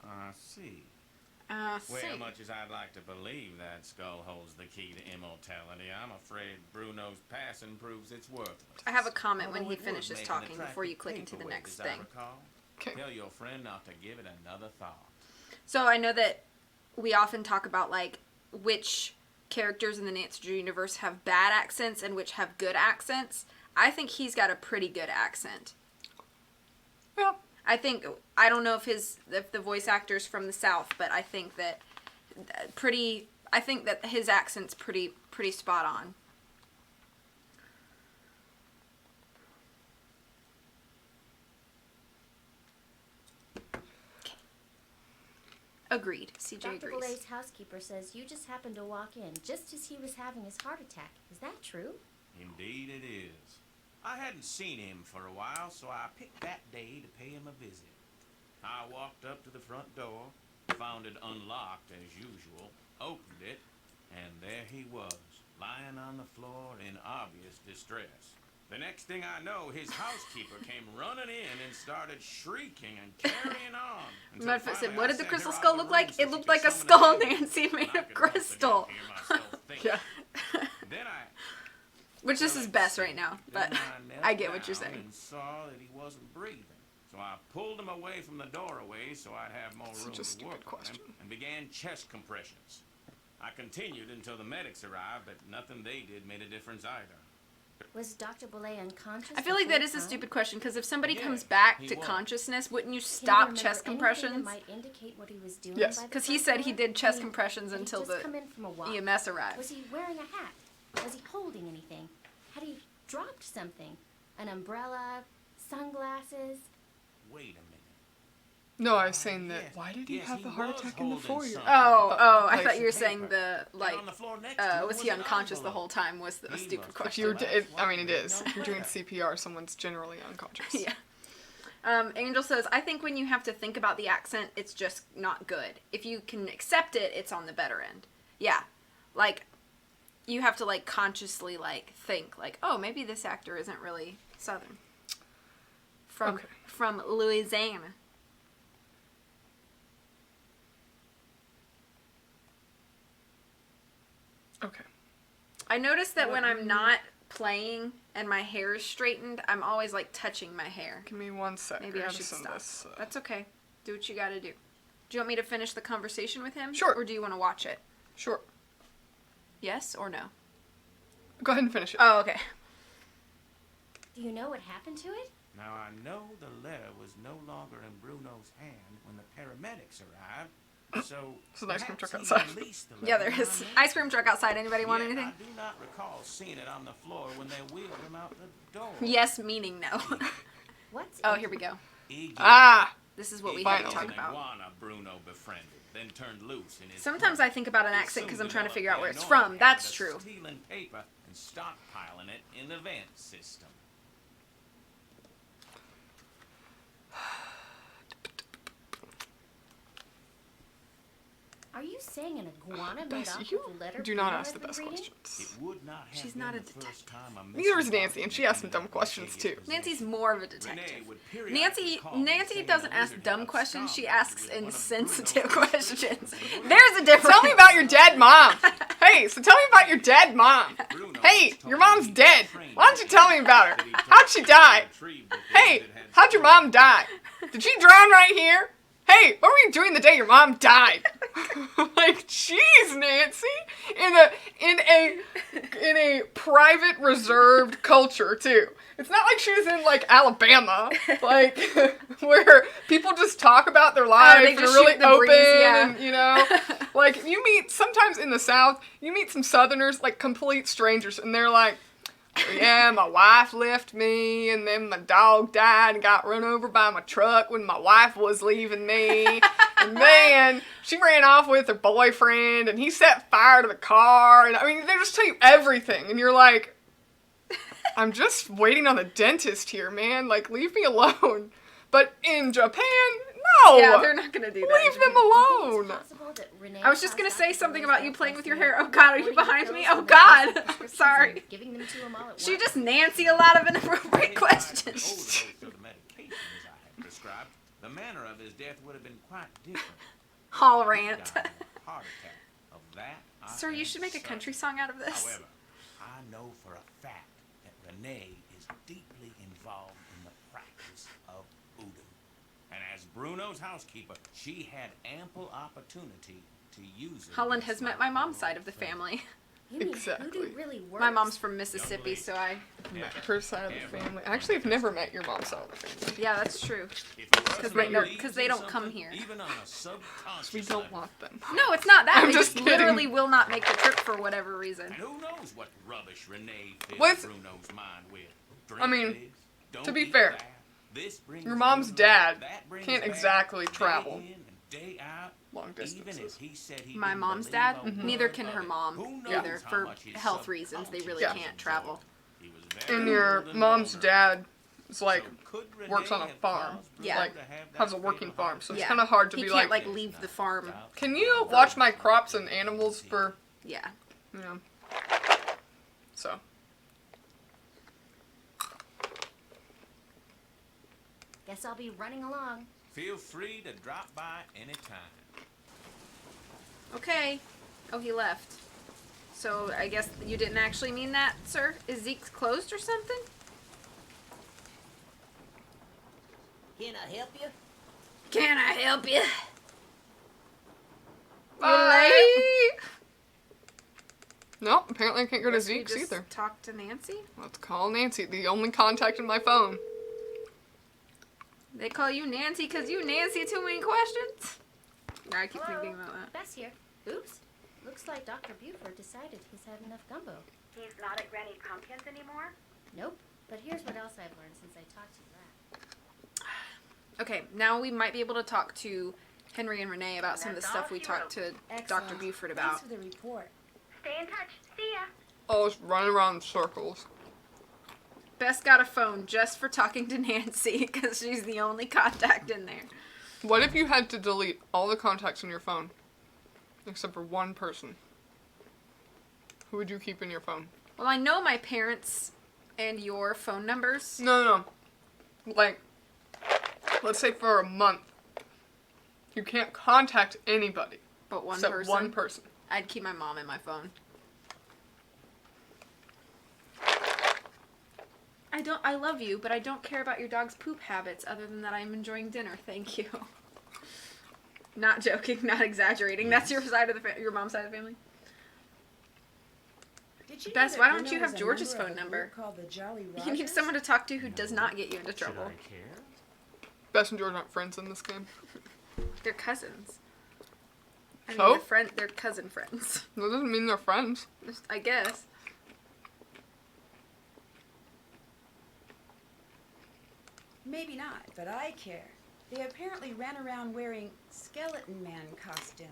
I see. see. Well, much as I'd like to believe that skull holds the key to immortality, I'm afraid Bruno's passing proves it's worthless. I have a comment when Although he it would finishes make an talking before you attractive click into the paperweight, next as I thing. recall. Okay. Tell your friend not to give it another thought. So I know that we often talk about, like, which characters in the Nancy Drew universe have bad accents and which have good accents. I think he's got a pretty good accent. Yeah. I don't know if the voice actor's from the South, but I think that his accent's pretty spot on. Agreed. CJ Dr. agrees. Boulez's housekeeper says you just happened to walk in just as he was having his heart attack. Is that true? Indeed it is. I hadn't seen him for a while, so I picked that day to pay him a visit. I walked up to the front door, found it unlocked as usual, opened it, and there he was, lying on the floor in obvious distress. The next thing I know, his housekeeper came running in and started shrieking and carrying on. until Mudfoot said, finally "What I did the sent crystal her out skull of the look room like? so It she looked could like a summon skull the dead." Nancy made I of could once again crystal." hear myself think. Yeah. Then I Which this is best right now, but knelt I get what you're down saying. And saw that he wasn't breathing. So I pulled him away from the doorway so I'd have more room Such a to stupid work on question. him, and began chest compressions. I continued until the medics arrived, but nothing they did made a difference either. Was Dr. Boulez unconscious? I feel like the that whole is a time? stupid question, because if somebody Yeah, comes back he to was. consciousness, wouldn't you Can you stop remember chest anything compressions? that might indicate what he was doing Yes. by the 'Cause he front said he door? did chest I mean, compressions had he until just the come in from a walk? EMS arrived. Was he wearing a hat? Was he holding anything? Had he dropped something? An umbrella? Sunglasses? Wait a minute. No, I was saying that. Yes, Why did he yes, have he the heart was attack in the holding foyer? something. Oh, I Like thought you were some saying paper. the, And like, on the floor next to it was he an unconscious the envelope. whole time was the He stupid must If question. you're, Well, I mean, it is. no If you're doing better. CPR, someone's generally unconscious. Yeah. Angel says, I think when you have to think about the accent, it's just not good. If you can accept it, it's on the better end. Yeah. Like, you have to, like, consciously, like, think, like, oh, maybe this actor isn't really Southern. Okay. From Louisiana. Okay. I noticed that when I'm not playing and my hair is straightened, I'm always, like, touching my hair. Give me 1 sec. Maybe I gotta should send stop. this, That's okay. Do what you gotta do. Do you want me to finish the conversation with him? Sure. Or do you want to watch it? Sure. Yes or no? Go ahead and finish it. Oh, okay. Do you know what happened to it? Now I know the letter was no longer in Bruno's hand when the paramedics arrived, so There's an ice cream perhaps truck he outside. released the Yeah, letter there is. on Ice cream truck outside. Anybody want Yet anything? I do not recall seeing it on the floor when they wheeled him out the door. Yes, meaning no. What's Oh, it? here we go. Iggy. Ah! This is what we Iggy had to was talk an about. iguana Bruno befriended, then turned loose in his Sometimes I home. think about an He accent because soon I'm trying to developed figure out the where it's annoying from. habit That's of true. Stealing paper and stockpiling it in the vent system. Are you saying an iguana made Bess, off you with the letter do not Bruno ask the had been best reading? questions. It would not have She's been not a the first detective. time a Neither is missing Nancy, and document she asks some ended dumb up in questions, Iggy's too. possession. Nancy's more of a Renee detective. would periodically call me Nancy saying doesn't the ask wizard dumb had questions. She absconded asks with one of insensitive Bruno's questions. prescriptions. There's a difference. Tell me about your dead mom. Hey, so tell me about your dead mom. Bruno Hey, was told your mom's he dead. trained Why don't you tell me about her? that he How'd she took die? and retrieved the Hey, things that had how'd your stolen. mom die? Did she drown right here? Hey, what were you doing the day your mom died? Like, jeez, Nancy. In a private, reserved culture too. It's not like she was in like Alabama, like where people just talk about their lives they and just are really shoot the open, breeze, yeah. and you know, like you meet sometimes in the South, you meet some Southerners, like complete strangers, and they're like, yeah, my wife left me, and then my dog died and got run over by my truck when my wife was leaving me. And then she ran off with her boyfriend, and he set fire to the car. And I mean, they just tell you everything, and you're like, I'm just waiting on the dentist here, man. Like, leave me alone. But in Japan, no. Yeah, they're not gonna do that. Leave them alone. It's possible that Renee I was just gonna caused say Dr. something Boulez's about you death playing by with your stealing hair. Oh God, are you 40 behind pills me? from Oh the God. doctor's prescriptions Sorry. and giving them to him all at She once. just Nancy a lot of inappropriate questions. Overdose of the medications I had prescribed, the manner of his death would have been quite different. Hall He rant. died of a heart attack. Of that, I Sir, you am should make a certain. country song out of this. However, I know for a fact that Renee is deeply involved in the practice of voodoo. And as Bruno's housekeeper, she had ample opportunity to use it. Holland against has met my my mom's poor side of the friend. family. You mean Exactly. Hoodoo really works? My mom's from Mississippi, so I. Met her side of the family. Actually, I've never met your mom's side of the family. Yeah, that's true. Because they don't come here. Even on a subconscious We don't level. want them. No, it's not that. I'm They just just kidding. literally will not make the trip for whatever reason. And who knows what rubbish Renee filled What's- Bruno's mind with. I mean, Drink this, don't to be eat fair, that, this brings your mom's good luck, dad that brings can't bad, exactly day travel in and day out. long Even if distances. he said he My didn't mom's believe dad, a neither word can of her it, mom who knows either. how For much his health reasons, they really subconscious can't travel. He was very And your old and mom's lonely. dad is like So could Renee works on a have farm. caused Bruno Yeah. Like to have that has a working fatal farm, heart so it's Yeah. kind of hard to He be can't like, leave the farm. can you watch my crops and animals for, Yeah. you know? So. Guess I'll be running along. Feel free to drop by anytime. Okay. Oh, he left. So I guess you didn't actually mean that, sir? Is Zeke's closed or something? Can I help you? Can I help you? Bye. No, apparently I can't go to Guess we Zeke's just either. Talk to Nancy. Let's call Nancy, the only contact in my phone. They call you Nancy because you Nancy too many questions. I keep Hello? thinking about that. Bess here. Oops. Looks like Dr. Buford decided he's had enough gumbo. He's not at Granny Pumpkin's anymore? Nope. But here's what else I've learned since I talked to you last. Okay, now we might be able to talk to Henry and Renee about some of the That's stuff all we she talked to Excellent. Dr. Buford about. Thanks for the report. Stay in touch. See ya. Oh, it's running around in circles. Bess got a phone just for talking to Nancy because she's the only contact in there. What if you had to delete all the contacts on your phone? Except for one person. Who would you keep in your phone? Well, I know my parents and your phone numbers. No. Like, let's say for a month, you can't contact anybody But one except person. one person. I'd keep my mom in my phone. I love you, but I don't care about your dog's poop habits other than that I'm enjoying dinner. Thank you. Not joking, not exaggerating. That's your side of the your mom's side of the family. Did you Bess, know why that don't Bruno you have was a George's member of phone a number? group called the Jolly Rogers? You need someone to talk to who does not get you into trouble. Should I care? Bess and George aren't friends in this game. They're cousins. I mean, So? they're cousin friends. That doesn't mean they're friends. I guess. Maybe not, but I care. They apparently ran around wearing skeleton man costumes.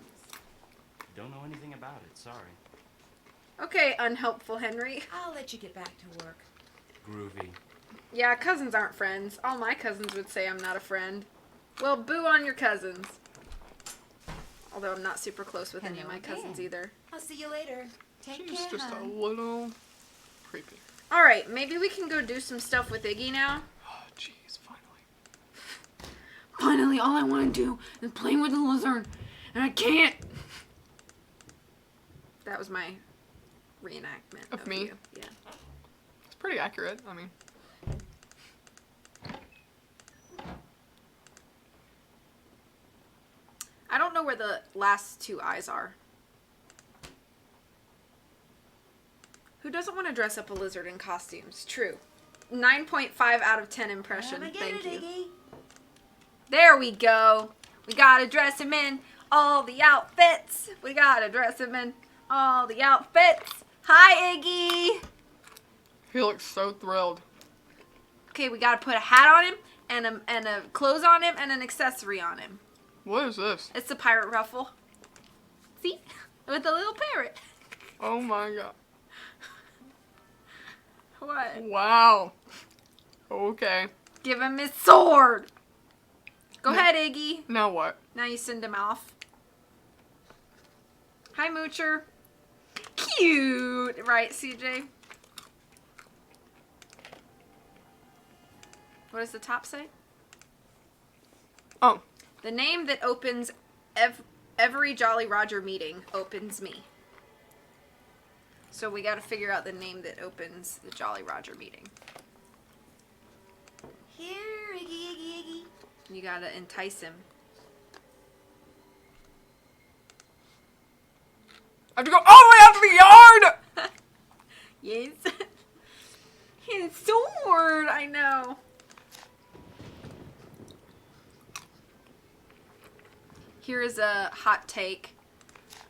Don't know anything about it, sorry. Okay, unhelpful Henry. I'll let you get back to work. Groovy. Yeah, cousins aren't friends. All my cousins would say I'm not a friend. Well, boo on your cousins. Although I'm not super close with any of my cousins again. either. I'll see you later. Take She's care, just a hon. little creepy. Alright, maybe we can go do some stuff with Iggy now. Oh, jeez, finally. Finally, all I want to do is play with the lizard, and I can't. That was my reenactment Of me? you. Yeah. It's pretty accurate, I mean. I don't know where the last two eyes are. Who doesn't want to dress up a lizard in costumes? True. 9.5 out of 10 impression. Come Thank again, you. Iggy. There we go. We gotta dress him in all the outfits. We gotta dress him in all the outfits. Hi, Iggy. He looks so thrilled. Okay, we gotta put a hat on him and a clothes on him and an accessory on him. What is this? It's the pirate ruffle. See? With the little parrot. Oh my god. What? Wow. Okay. Give him his sword. Go ahead, Iggy. Now what? Now you send him off. Hi, Moocher. Cute. Right, CJ? What does the top say? Oh. The name that opens every Jolly Roger meeting opens me. So we gotta figure out the name that opens the Jolly Roger meeting. Here, Iggy, Iggy, Iggy. You gotta entice him. I have to go all the way out to the yard! Yes. His sword, I know. Here is a hot take.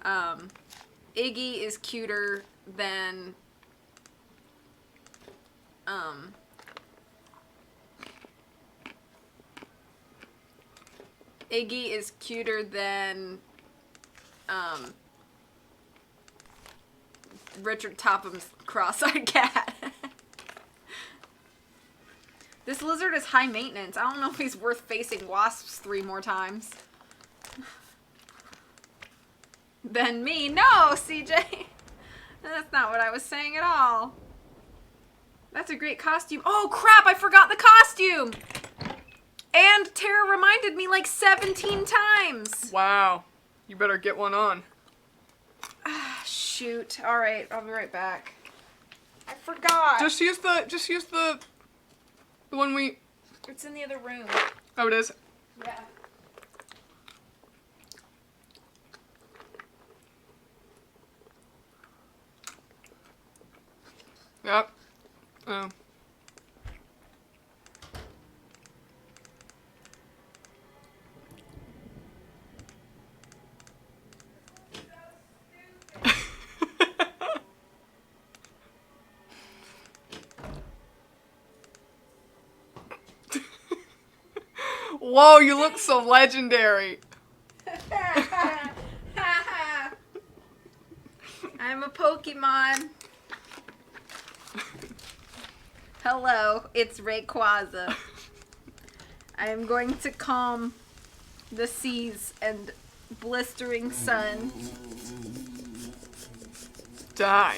Iggy is cuter than Iggy is cuter than Richard Topham's cross-eyed cat. This lizard is high maintenance. I don't know if he's worth facing wasps 3 more times. Than me. No, CJ! That's not what I was saying at all. That's a great costume. Oh crap, I forgot the costume! And Tara reminded me like 17 times. Wow. You better get one on. Shoot. Alright, I'll be right back. I forgot. Just use the one we... It's in the other room. Oh, it is? Yeah. Yep. Oh. Whoa, you look so legendary. I'm a Pokemon. Hello, it's Rayquaza. I am going to calm the seas and blistering sun. Die.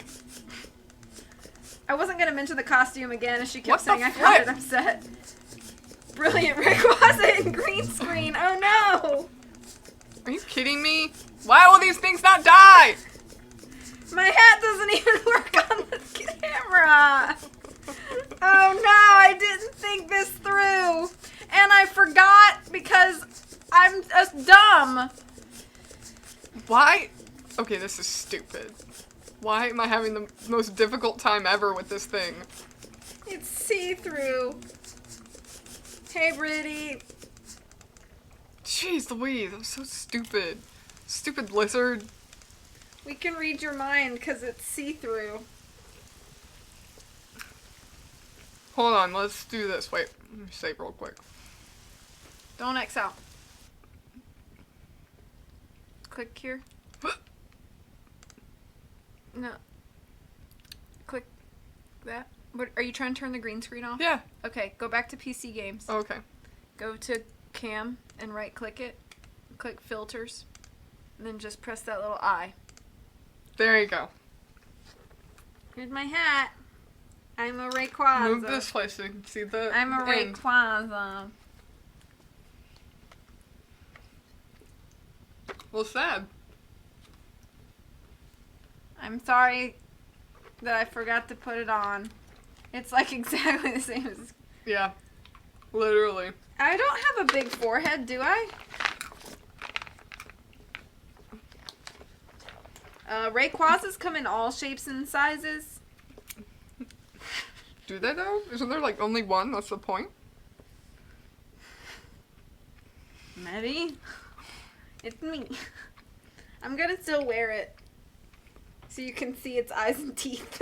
I wasn't gonna mention the costume again, as she kept What the saying I found it flip? upset. Brilliant Rayquaza in green screen. Oh no! Are you kidding me? Why will these things not die? My hat doesn't even work on the camera. Oh no, I didn't think this through. And I forgot because I'm dumb. Why? Okay, this is stupid. Why am I having the most difficult time ever with this thing? It's see-through. Hey, Brittany. Jeez Louise, that was so stupid. Stupid lizard. We can read your mind because it's see-through. Hold on, let's do this. Wait, let me save real quick. Don't X out. Click here. No. Click that. What, are you trying to turn the green screen off? Yeah. Okay, go back to PC games. Okay. Go to cam and right click it. Click filters. And then just press that little eye. There you go. Here's my hat. I'm a Rayquaza. Move this way so you can see the I'm a end. Rayquaza. Well, sad. I'm sorry that I forgot to put it on. It's like exactly the same as... Yeah. Literally. I don't have a big forehead, do I? Rayquazas come in all shapes and sizes. Do they though? Isn't there like only one? That's the point. Maybe. It's me. I'm gonna still wear it. So you can see its eyes and teeth.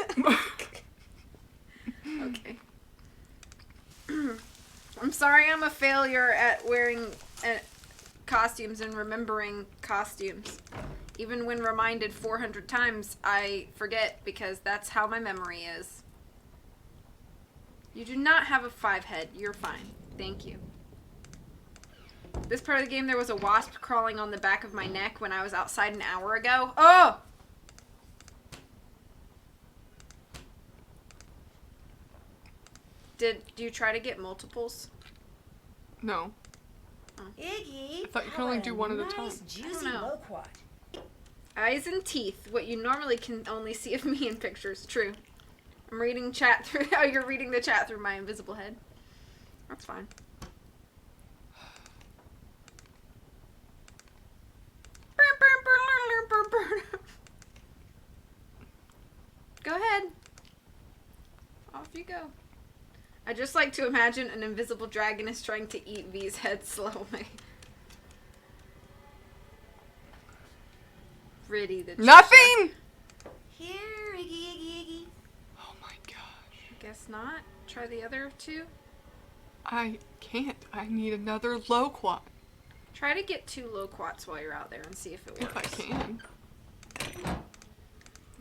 Okay. I'm sorry I'm a failure at wearing costumes and remembering costumes. Even when reminded 400 times, I forget because that's how my memory is. You do not have a 5 head. You're fine. Thank you. This part of the game, there was a wasp crawling on the back of my neck when I was outside an hour ago. Oh! Did you try to get multiples? No. Iggy, I thought you could only do one at a time. Nice juicy I don't know. loquat. Eyes and teeth. What you normally can only see of me in pictures. True. I'm reading chat through... Oh, you're reading the chat through my invisible head. That's fine. Go ahead. Off you go. I just like to imagine an invisible dragon is trying to eat V's head slowly. Pretty the Nothing! Here, Iggy, Iggy, Iggy. Oh my gosh. Guess not. Try the other two. I can't. I need another loquat. Try to get 2 loquats while you're out there and see if it works. If I can.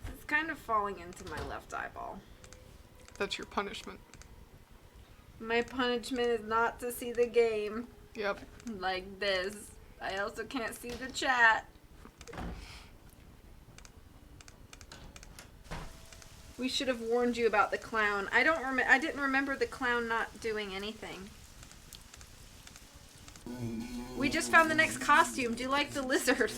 It's kind of falling into my left eyeball. That's your punishment. My punishment is not to see the game Yep. like this. I also can't see the chat. We should have warned you about the clown. I didn't remember the clown not doing anything. We just found the next costume. Do you like the lizard?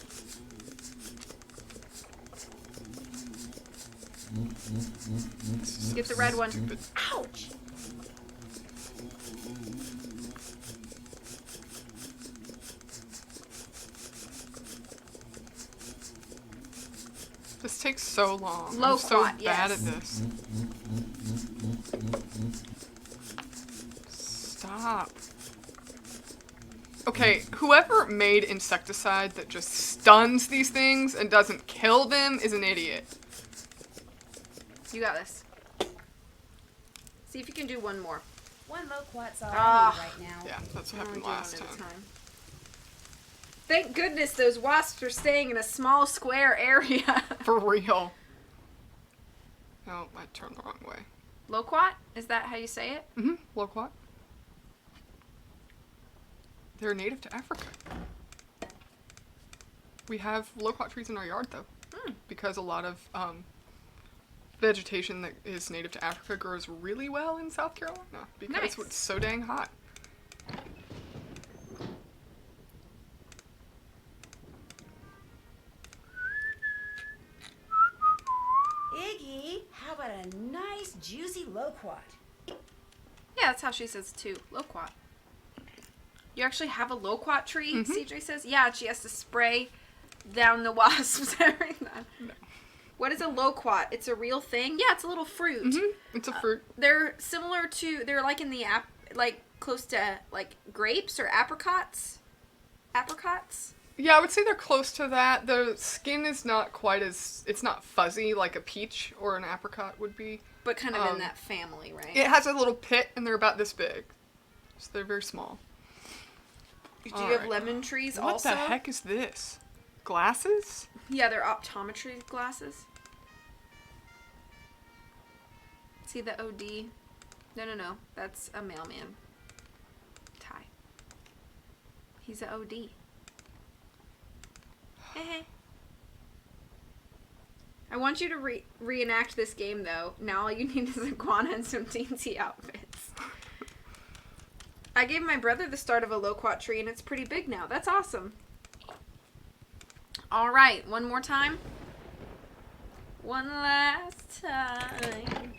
Get the red one. Stupid. Ouch! This takes so long. I'm Loquat, so bad yes. at this. Stop. Okay, whoever made insecticide that just stuns these things and doesn't kill them is an idiot. You got this. See if you can do one more. One loquat's all Ah. I need right now. Yeah, that's what Only happened do one last at a time. Thank goodness those wasps are staying in a small square area. For real. Oh, I turned the wrong way. Loquat? Is that how you say it? Mm-hmm. Loquat. They're native to Africa. We have loquat trees in our yard, though. Because a lot of vegetation that is native to Africa grows really well in South Carolina. Because Nice. it's so dang hot. Iggy, how about a nice juicy loquat? Yeah, that's how she says it too. Loquat. You actually have a loquat tree, Mhm. CJ says? Yeah, and she has to spray down the wasps every time. No. What is a loquat? It's a real thing? Yeah, it's a little fruit. Mm-hmm. It's a fruit. They're similar to, they're like in the, like close to like grapes or apricots. Apricots? Yeah, I would say they're close to that. The skin is not quite as, it's not fuzzy like a peach or an apricot would be. But kind of in that family, right? It has a little pit and they're about this big. So they're very small. Do you have lemon trees What also? the heck is this? Glasses? Yeah, they're optometry glasses. See the OD? No. That's a mailman. Ty. He's a OD. Hey. I want you to reenact this game, though. Now all you need is a iguana and some teensy outfits. I gave my brother the start of a loquat tree, and it's pretty big now. That's awesome. All right, one more time. One last time.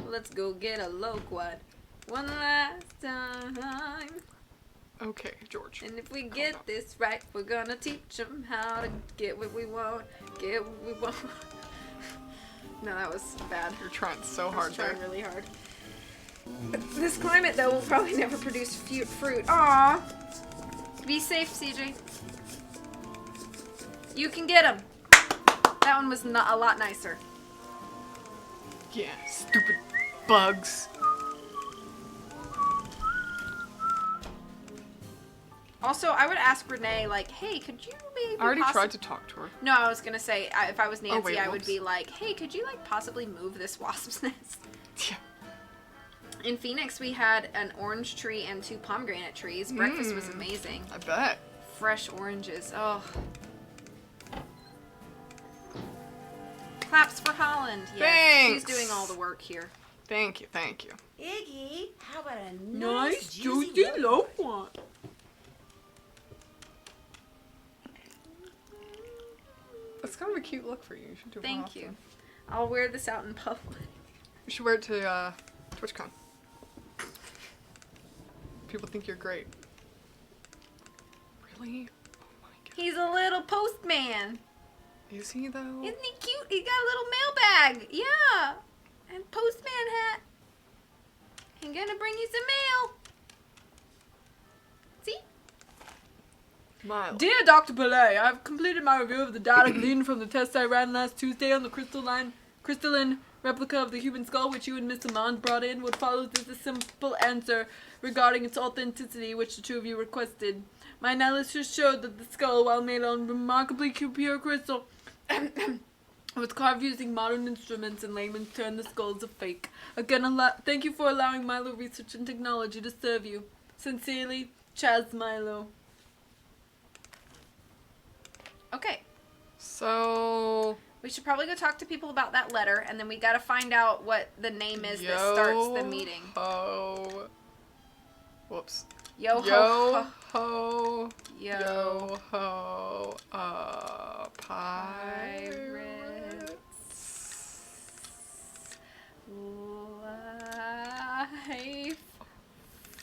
Let's go get a loquat. One last time. Okay, George. And if we get this right, we're gonna teach them how to get what we want. Get what we want. No, that was bad. You're trying so I was hard there. trying really hard. This climate, though, will probably never produce fruit. Aww. Be safe, CJ. You can get them. That one was not a lot nicer. Yeah, stupid bugs. Also, I would ask Renee, like, hey, could you maybe I already tried to talk to her. No, I was gonna say, if I was Nancy, wait, I would whoops. be like, hey, could you, like, possibly move this wasp's nest? Yeah. In Phoenix, we had an orange tree and 2 pomegranate trees. Breakfast was amazing. I bet. Fresh oranges. Oh. Claps for Holland. Yes, she's Thanks. doing all the work here. Thank you, thank you. Iggy, how about a nice juicy loquat. That's kind of a cute look for you. You should do it more Thank often. you. I'll wear this out in public. You should wear it to TwitchCon. People think you're great. Really? Oh my god. He's a little postman. Is he though? Isn't he cute? He got a little mailbag. Yeah. And postman hat. I'm gonna bring you some mail. See? Milo. Dear Dr. Belay, I've completed my review of the data gleaned from the test I ran last Tuesday on the crystalline replica of the human skull which you and Miss Amand brought in. What follows is a simple answer regarding its authenticity, which the two of you requested. My analysis showed that the skull, while made on remarkably pure crystal, was carved using modern instruments, and layman's term, the skull is a fake. Again, thank you for allowing Milo Research and Technology to serve you. Sincerely, Chaz Milo. Okay. So We should probably go talk to people about that letter, and then we gotta find out what the name is that starts the meeting. Whoops. Yo Yo ho. ho. Yo ho. Pirates. Life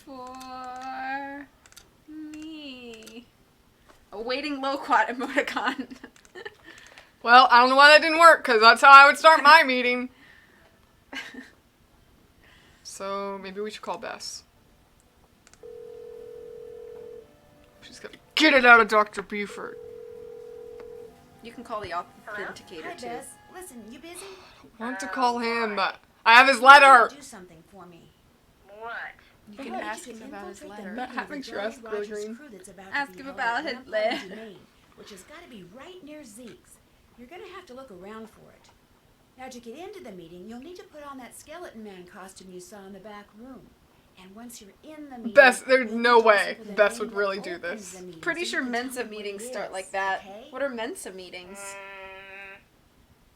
for me. Awaiting loquat emoticon. Well, I don't know why that didn't work, because that's how I would start my meeting. So, maybe we should call Bess. She's gotta get it out of Dr. Buford. You can call the authenticator Hi, too. Bess. Listen, you busy? I want to call him, but I have his letter. Do something for me. What? You can ask him about his letter. Not having Jurassic World Green. Ask him about his letter. Which has got to be right near Zeke's. You're going to have to look around for it. Now, to get into the meeting, you'll need to put on that skeleton man costume you saw in the back room. And once you're in the meeting... Bess, there's you'll no need to way listen for the Bess name would that really do opens this. the meeting, Pretty so sure you can tell Mensa me what meetings it start is, like that. okay? What are Mensa meetings?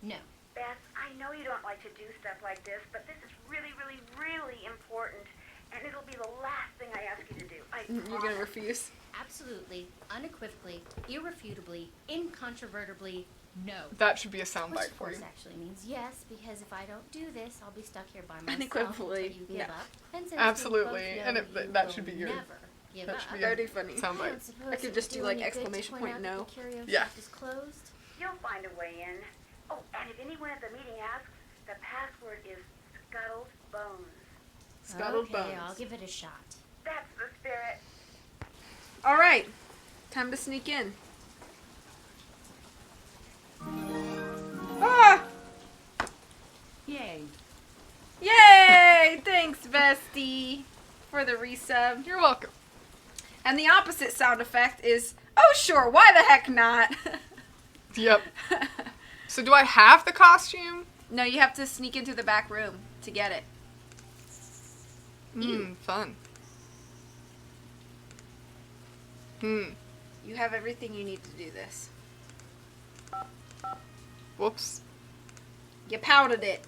No. Beth, I know you don't like to do stuff like this, but this is really, really, really important, and it'll be the last thing I ask you to do. I You're gonna promise. refuse? Absolutely, unequivocally, irrefutably, incontrovertibly, no. That should be a Which soundbite of for course you. actually means yes, because if I don't do this, I'll be stuck here by myself Unequivocally, until you give no. up. And since Absolutely, we both know and that you should be will your- never give that up. should be Very funny. I Soundbite. don't suppose I could it just would do, do like, any good to exclamation point point out no. that the curio Yeah. shop is closed. You'll find a way in. Oh, and if anyone at the meeting asks, the password is Scuttled Bones. Scuttled okay, bones. I'll give it a shot. That's the spirit. All right, time to sneak in. Ah! Yay. Yay! Thanks, Vesty, for the resub. You're welcome. And the opposite sound effect is, oh sure, why the heck not? Yep. So do I have the costume? No, you have to sneak into the back room to get it. Fun. You have everything you need to do this. Whoops. You powdered it.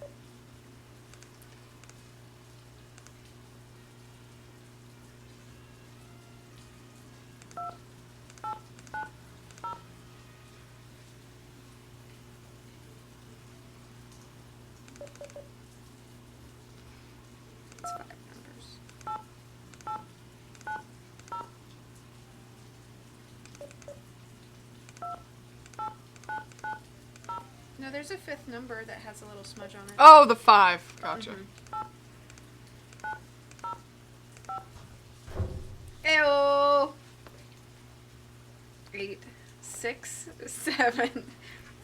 It's 5 numbers. No, there's a 5th number that has a little smudge on it. Oh, the 5. Gotcha. Ayo! 8, 6, 7,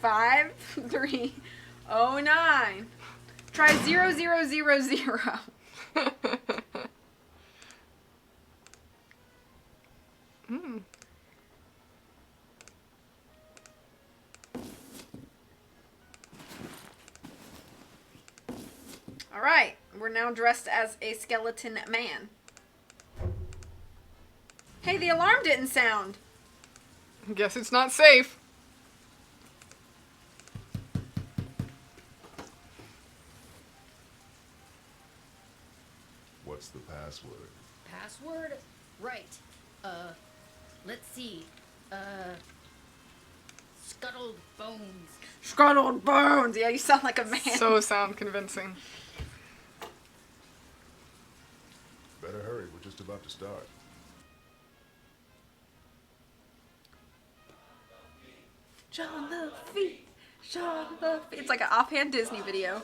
5, 3, 0, 9. Try 0, 0, 0, 0. Alright, we're now dressed as a skeleton man. Hey, the alarm didn't sound. Guess it's not safe. What's the password? Password? Right. Let's see. Scuttled Bones. Scuttled bones. Yeah, you sound like a man. So sound convincing. Better hurry, we're just about to start. Sean Lafitte. Sean Lafitte. It's like an offhand Disney video.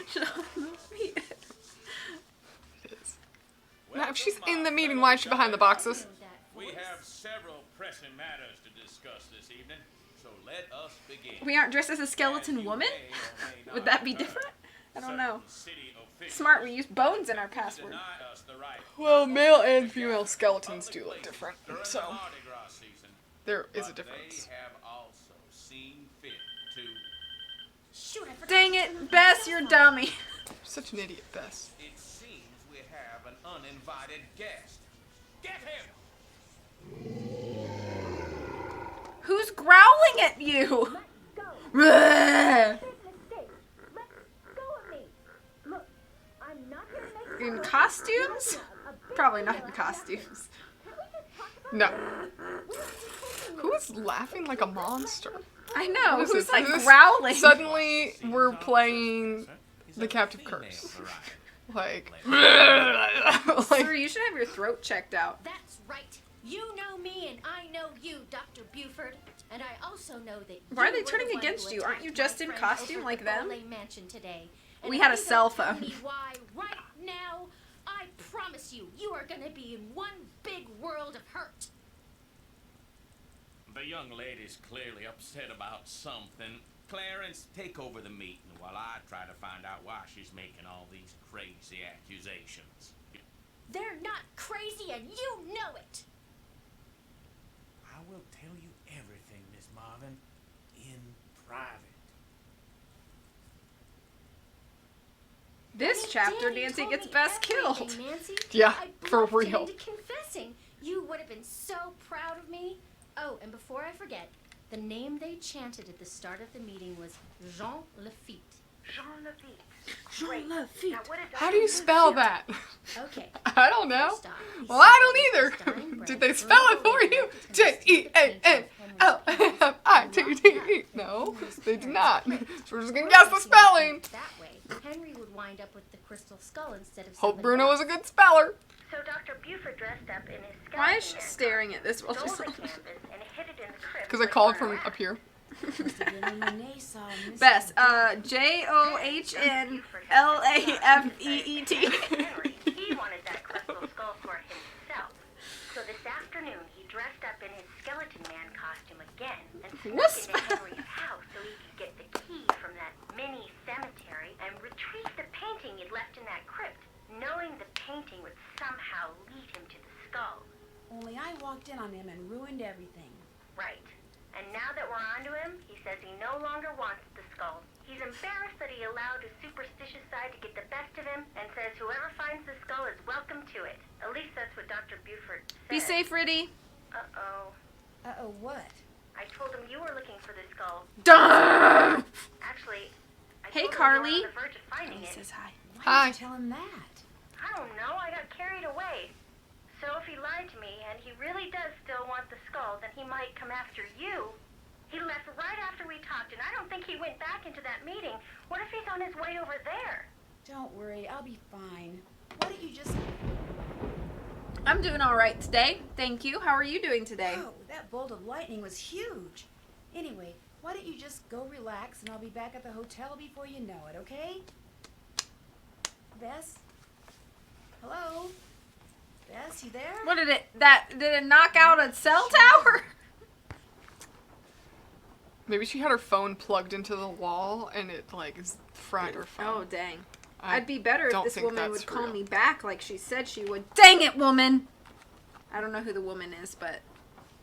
Sean the fetus. It is. Now, if she's in the meeting, why is she behind the boxes? We have several pressing matters to discuss this evening, so let us begin. We aren't dressed as a skeleton woman? Would that be different? I don't know. Smart, we use bones in our password. Well, male and female skeletons do look different, so there is a difference. They have also seen fit to. Shoot, I forgot. Dang it, Bess, you're dummy. Such an idiot, Bess. It seems we have an uninvited guest. Get him! Who's growling at you? Bleh. In costumes? Probably not in costumes. No. Who is laughing like a monster? I know, What is who's this? like Is this growling? Suddenly, we're playing the Captive Curse. Like, Sir, you should have your throat checked out. That's right. You know me and I know you, Dr. Buford. And I also know that Why are you they were turning the one against who you? Aren't you attacked just my in friend costume over like at them? Ole Mansion today. And We if had a you don't cell tell phone. me why right now, I promise you, you are going to be in one big world of hurt. The young lady's clearly upset about something. Clarence, take over the meeting while I try to find out why she's making all these crazy accusations. They're not crazy and you know it. I will tell you everything, Miss Marvin, in private. This chapter, Danny Nancy told gets me Bess everything, killed. Nancy. Yeah, I for bluffed him real. into confessing. You would have been so proud of me. Oh, and before I forget, the name they chanted at the start of the meeting was Jean Lafitte. Jean Lafitte. Jean Lafitte. Now, what is how do you spell that? Okay. I don't know. First off, he Well, I said don't that either. his dying breath Did they spell it for really you? wanted to confess to the painting of Henry's J-E-A-N-L-A-F-I-T-T-E. No, they did not. So we're just gonna guess the spelling. That way, Henry would wind up with the crystal skull instead of Hope somebody Bruno was else. a good speller. So Dr. Buford dressed up in his skeleton Why is she man staring at this while costume, she's stole the canvas and hid it in the crypt. Because I with called Barnabas. from up here. Bess, J-O-H-N-L-A-F-E-E-T. Henry, he wanted that crystal skull for himself. So this afternoon, he dressed up in his skeleton man costume again and snuck into Henry's house so he could get the key from that mini cemetery and retrieve the painting he'd left in that crypt, knowing the painting would somehow lead him to the skull. Only I walked in on him and ruined everything. Right. And now that we're onto him, he says he no longer wants the skull. He's embarrassed that he allowed his superstitious side to get the best of him and says whoever finds the skull is welcome to it. At least that's what Dr. Buford said. Be safe, Riddy. Uh-oh. Uh-oh, what? I told him you were looking for the skull. Duh! Actually, I Hey, told Carly. him you were on the verge of finding He it. says hi. Why Hi. did you tell him that? I don't know. I got carried away. So if he lied to me and he really does still want the skull, then he might come after you. He left right after we talked, and I don't think he went back into that meeting. What if he's on his way over there? Don't worry, I'll be fine. Why don't you just... I'm doing all right today. Thank you. How are you doing today? Oh, that bolt of lightning was huge. Anyway, why don't you just go relax and I'll be back at the hotel before you know it, okay? Bess? Hello? Bess, you there? What did it knock out a cell tower? Maybe she had her phone plugged into the wall and it like is fried her phone. Oh, dang. I I'd be better if don't this think woman that's would call real. me back like she said she would. Dang it, woman! I don't know who the woman is, but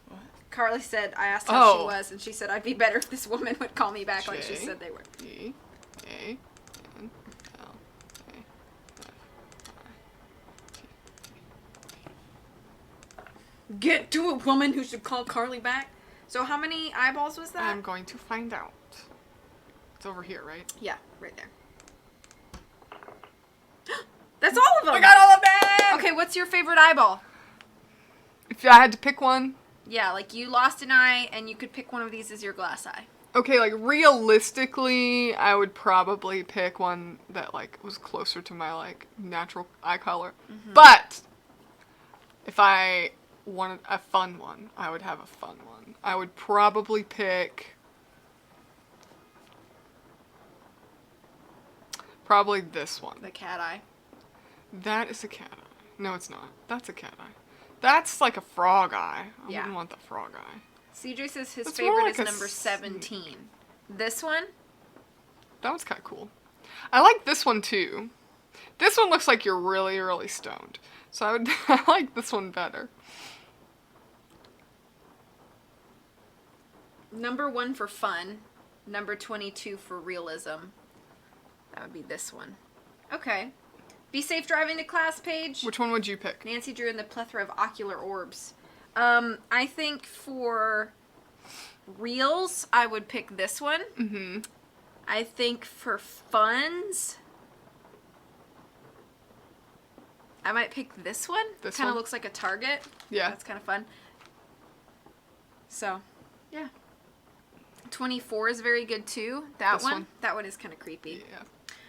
What? Carly said, I asked how she Oh. was, and she said I'd be better if this woman would call me back like she J. said they would. E-A-N-L-A-F-I-T. Get to it, woman who should call Carly back. So how many eyeballs was that? I'm going to find out. It's over here, right? Yeah, right there. That's all of them! I got all of them! Okay, what's your favorite eyeball? If I had to pick one, Yeah, like you lost an eye and you could pick one of these as your glass eye. okay, like realistically, I would probably pick one that like was closer to my like natural eye color. Mm-hmm. But if I wanted a fun one, I would have a fun one. I would probably pick Probably this one. The cat eye. That is a cat eye. No, it's not. That's a cat eye. That's like a frog eye. I Yeah. wouldn't want the frog eye. CJ says his It's more favorite like is a number 17. This one? That one's kind of cool. I like this one too. This one looks like you're really, really stoned. So I like this one better. Number 1 for fun. Number 22 for realism. That would be this one. Okay. Be safe driving to class, Paige. Which one would you pick? Nancy drew in the plethora of ocular orbs. I think for reals, I would pick this one. Mm-hmm. I think for funds, I might pick this one. This Kind of one? looks like a target. Yeah. That's kind of fun. So, yeah. 24 is very good too. That This one. one? That one is kind of creepy. Yeah.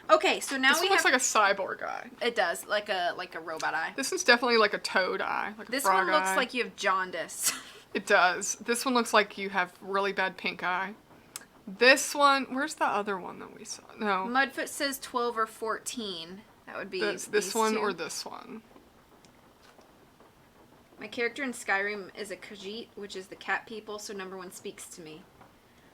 Okay, so now This we one looks have. like a cyborg eye. It does, like a robot eye. This one's definitely like a toad eye. Like This a frog one looks eye. like you have jaundice. It does. This one looks like you have really bad pink eye. This one, where's the other one that we saw? No. Mudfoot says 12 or 14. That would be This these one two. or this one? My character in Skyrim is a Khajiit, which is the cat people, so number 1 speaks to me.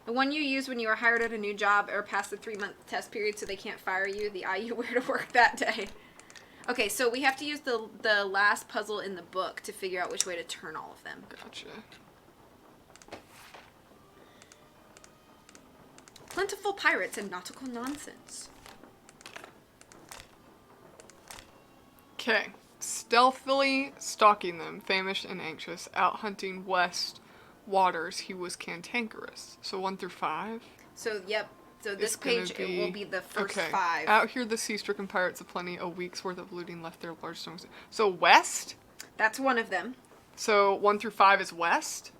The one you use when you are hired at a new job or past the 3-month test period so they can't fire you, the eye you wear to work that day. Okay, so we have to use the last puzzle in the book to figure out which way to turn all of them. Gotcha. Plentiful pirates and nautical nonsense. Okay. Stealthily stalking them, famished and anxious, out hunting west waters, he was cantankerous. So 1 through 5? So, yep. So this It's gonna page, it will be the first okay. 5. Out here, the sea-stricken pirates aplenty. A week's worth of looting left their large stones. So west? That's one of them. So 1 through 5 is west?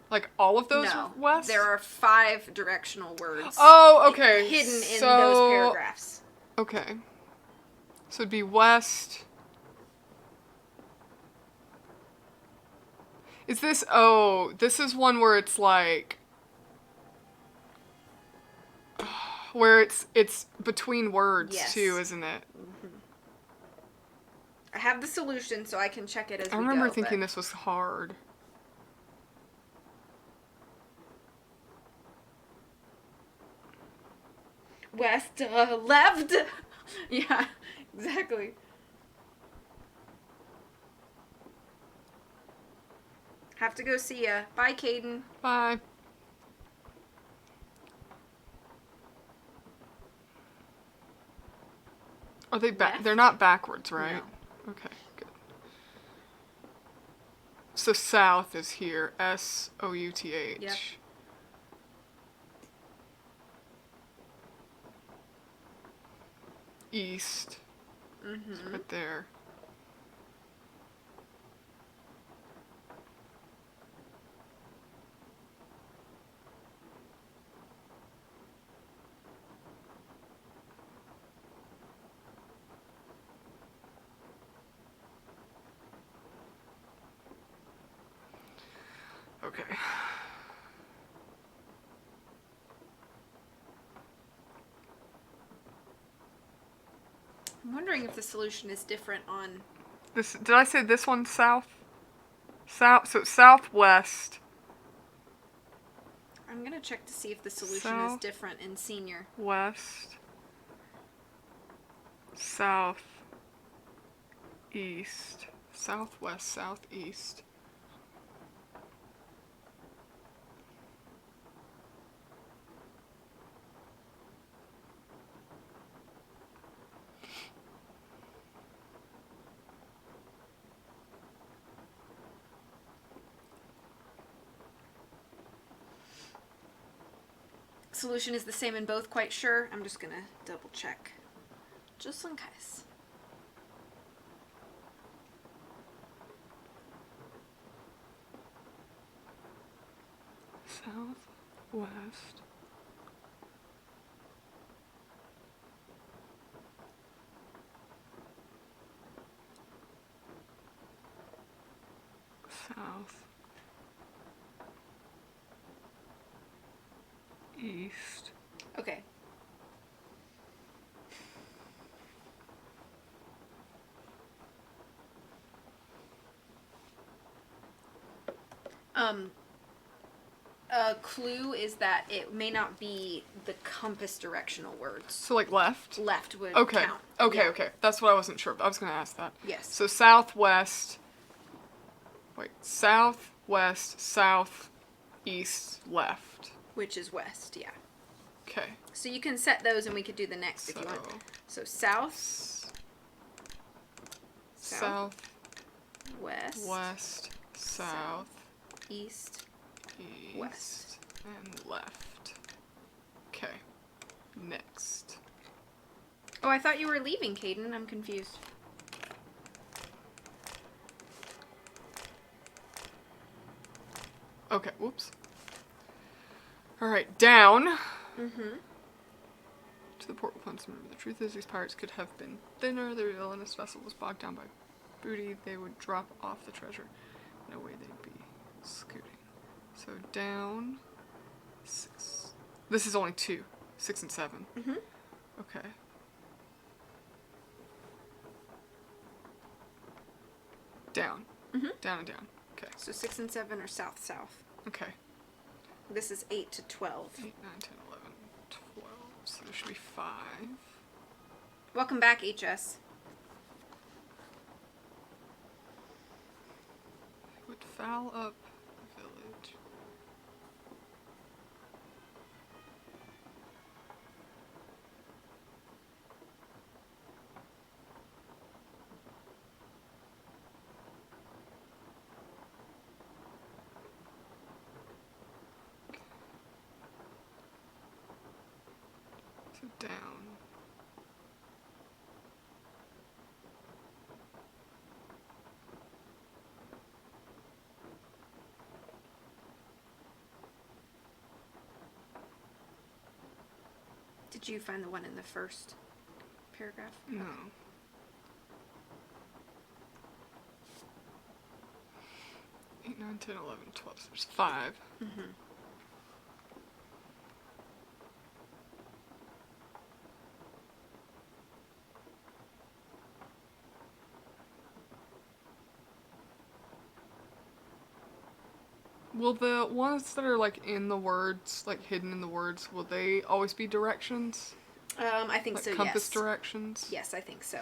Like all of those No, are west? there are 5 directional words. Oh, okay. Hidden in So- those paragraphs. Okay. So it'd be west. Is this, oh, this is one where it's like, where it's between words Yes. too, isn't it? I have the solution, so I can check it as I we go. remember thinking but- this was hard. West, left. Yeah, exactly. Have to go see ya. Bye, Caden. Bye. Are they back? Left? They're not backwards, right? No. Okay, good. So south is here. S-O-U-T-H. Yep. East. It's right there. Okay. I'm wondering if the solution is different on. This, did I say this one's south? South, so southwest, I'm gonna check to see if the solution is South. different in senior. west, south, east, southwest, southeast. Solution is the same in both, quite sure. I'm just gonna double check. Just in case. Southwest. South. East. Okay. A clue is that it may not be the compass directional words. So like left? Left would Okay. count. Okay, Yeah. okay. That's what I wasn't sure of. I was going to ask that. Yes. So southwest. Wait. Southwest, south, east, left. Which is west, yeah. Okay. So you can set those and we could do the next if you want. So south, South, west, west, south, east, east, west. and left. Okay. Next. Oh, I thought you were leaving, Caden. I'm confused. Okay, whoops. Alright, down. Mm-hmm. To the port will find some river. The truth is, these pirates could have been thinner. Their villainous vessel was bogged down by booty. They would drop off the treasure. No way they'd be scooting. So down. 6. This is only 2. 6 and 7. Mm-hmm. Okay. Down. Mm-hmm. Down and down. Okay. So 6 and 7 are south-south. Okay. This is 8 to 12. 8, 9, 10, 11, 12. So there should be 5. Welcome back, HS. They would foul up the village. So down. Did you find the one in the first paragraph? No. Eight, 9, 10, 11, 12. So there's 5. Mm-hmm. Will the ones that are like in the words, like hidden in the words, will they always be directions? I think Like so, compass yes. directions? Yes, I think so.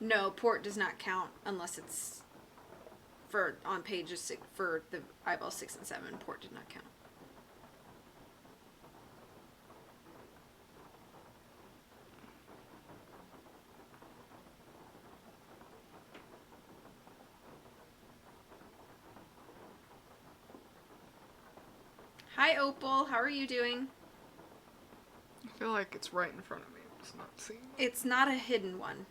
No, port does not count unless it's for on pages 6 for the eyeball 6 and 7. Port did not count. Hi, Opal. How are you doing? I feel like it's right in front of me. I'm just not seeing it. It's not a hidden one.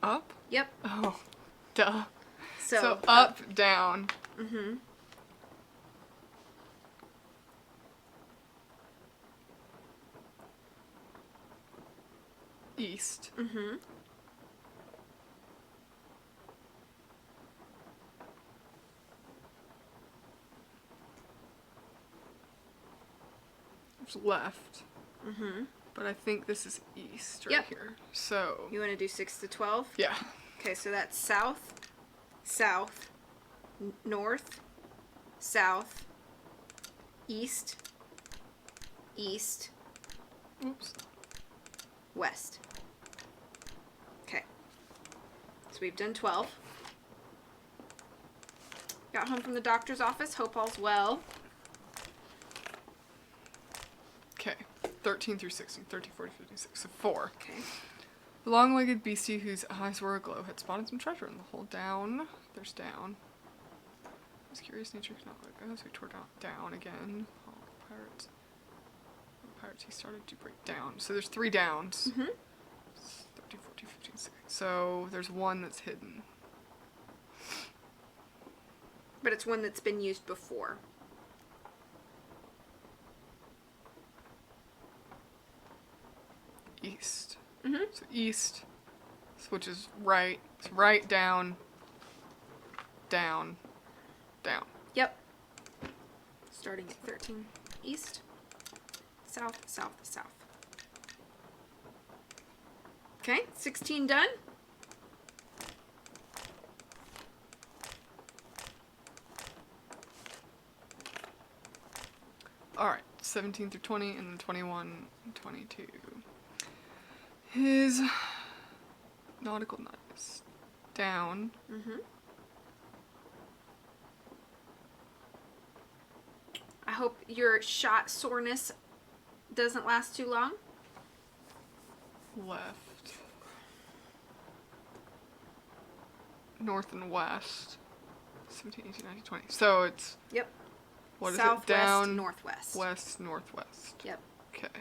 Up? Yep. Oh, duh. So, up, down. Mm-hmm. East. Mm-hmm. There's left. Mm-hmm. But I think this is east right Yep. here. So. You want to do 6 to 12? Yeah. Okay, so that's south, south, north, south, east, east, Oops. west. Okay. So we've done 12. Got home from the doctor's office. Hope all's well. Okay. 13 through 16. 13, 14, 15, 16. So 4. Okay. The long-legged beastie whose eyes were aglow had spotted some treasure in the hole. Down. There's down. His curious nature could not let go, so he tore down again. Oh, pirates. Pirates he started to break down. So there's 3 downs. Mm-hmm. 13, 14, 15, 16. So there's one that's hidden. But it's one that's been used before. East. Mm-hmm. So east, which is right. It's right, down, down, down. Yep. Starting at 13. East, south, south, south. Okay, 16 done. Alright, 17 through 20, and then 21 and 22. His nautical nut is down. Mm-hmm. I hope your shot soreness doesn't last too long. Left. North and west. 17, 18, 19, 20. So it's... Yep. What is Southwest, it? Down, northwest. west, northwest. Yep. Okay.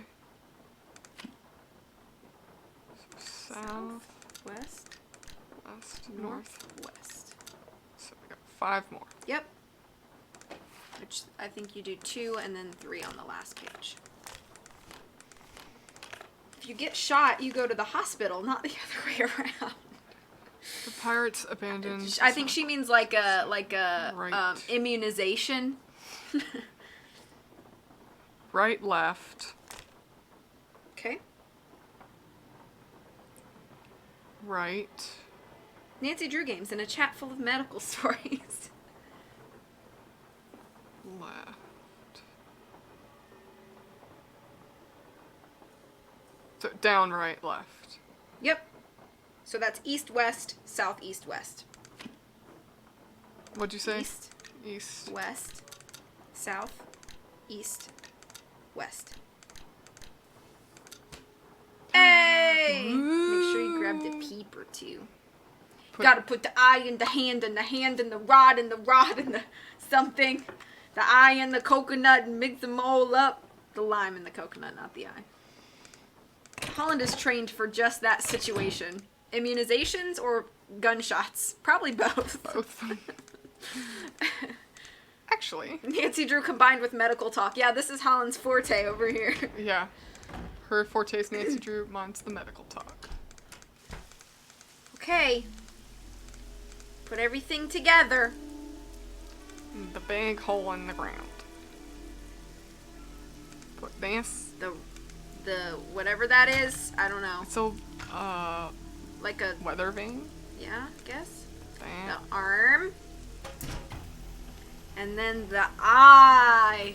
So south, West, west, north. west. So we got 5 more. Yep. Which I think you do 2 and then 3 on the last page. If you get shot, you go to the hospital, not the other way around. The pirates abandoned. I think she means like a Right. Immunization. Right, left, Okay. right, Nancy Drew Games in a chat full of medical stories. left. So down, right, left. Yep. So that's east, west, south, east, west. What'd you say? East, East. west, south, east, west. Hey! Make sure you grab the peep or 2. Gotta put the eye in the hand and the hand in the rod and the rod in the something. The eye in the coconut and mix them all up. The lime in the coconut, not the eye. Holland is trained for just that situation. Immunizations or gunshots? Probably both. Both. Actually. Nancy Drew combined with medical talk. Yeah, this is Holland's forte over here. Yeah. Her forte is Nancy Drew, mine's the medical talk. Okay. Put everything together. The big hole in the ground. Put this. The whatever that is, I don't know. So, like a weather vane? Yeah, I guess. That. The arm. And then the eye.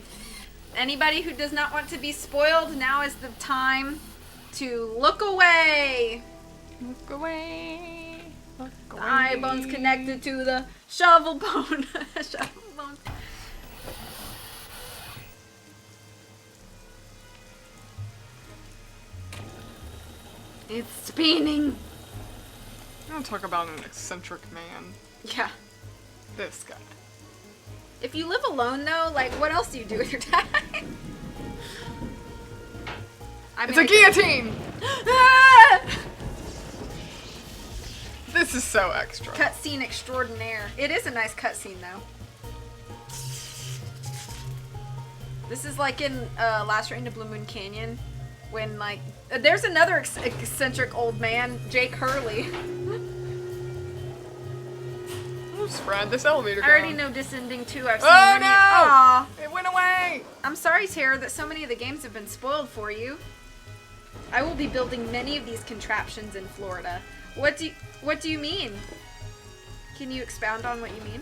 Anybody who does not want to be spoiled, now is the time to look away. Look away. Look away. The eye bone's connected to the shovel bone. Shovel bone. It's spinning. I don't talk about an eccentric man. Yeah. This guy. If you live alone, though, like, what else do you do with your time? It's a guillotine! This is so extra. Cutscene extraordinaire. It is a nice cutscene, though. This is like in Last Rain to Blue Moon Canyon, when, like, there's another eccentric old man, Jake Hurley. Oops, Brad, this elevator I already down. know this ending, too. I've seen Oh, many. no! Aw. It went away! I'm sorry, Tara, that so many of the games have been spoiled for you. I will be building many of these contraptions in Florida. What do you mean? Can you expound on what you mean?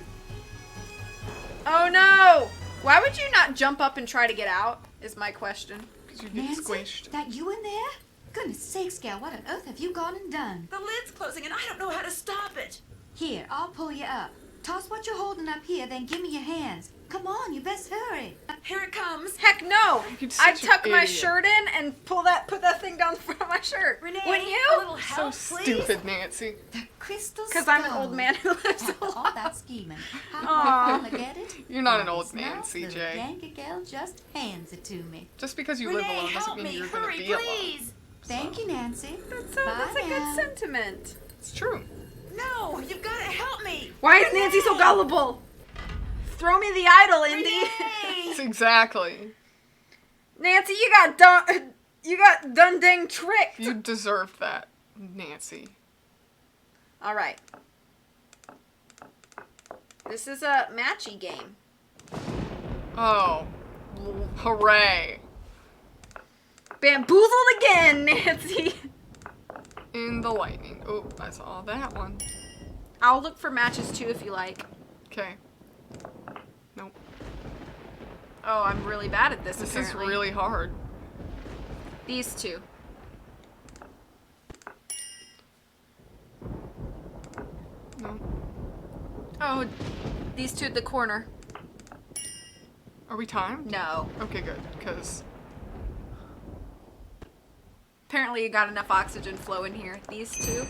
Oh no! Why would you not jump up and try to get out? Is my question. Because you get Nancy, squished. that you in there? Goodness sakes, gal, what on earth have you gone and done? The lid's closing and I don't know how to stop it. Here, I'll pull you up. Toss what you're holding up here, then give me your hands. Come on, you best hurry. Here it comes. Heck no! You're I'd such an tuck my idiot. shirt in and put that thing down the front of my shirt. Renee, Wouldn't a you? little So help, please. stupid, Nancy. The crystal Because I'm an old man who lives All alone. that scheming. Aw. How gonna get it? You're not an Well, old man, smells, little CJ. Yankee gal just hands it to me. Just because you live Renee, alone doesn't help mean me. you're gonna Hurry, be alone. please. Thank you, Nancy. That's Bye a good now. sentiment. It's true. No, you've got to help me. Why is Nancy so gullible? Throw me the idol, Indy. It's exactly. Nancy, you got done dang tricked. You deserved that, Nancy. All right. This is a matchy game. Oh. Hooray. Bamboozled again, Nancy. in the lightning. Oh, I saw that one. I'll look for matches too if you like. Okay. Nope. Oh, I'm really bad at this, This apparently. is really hard. These two. No. Oh, these two at the corner. Are we timed? No. Okay, good. Because Apparently you got enough oxygen flow in here. These two.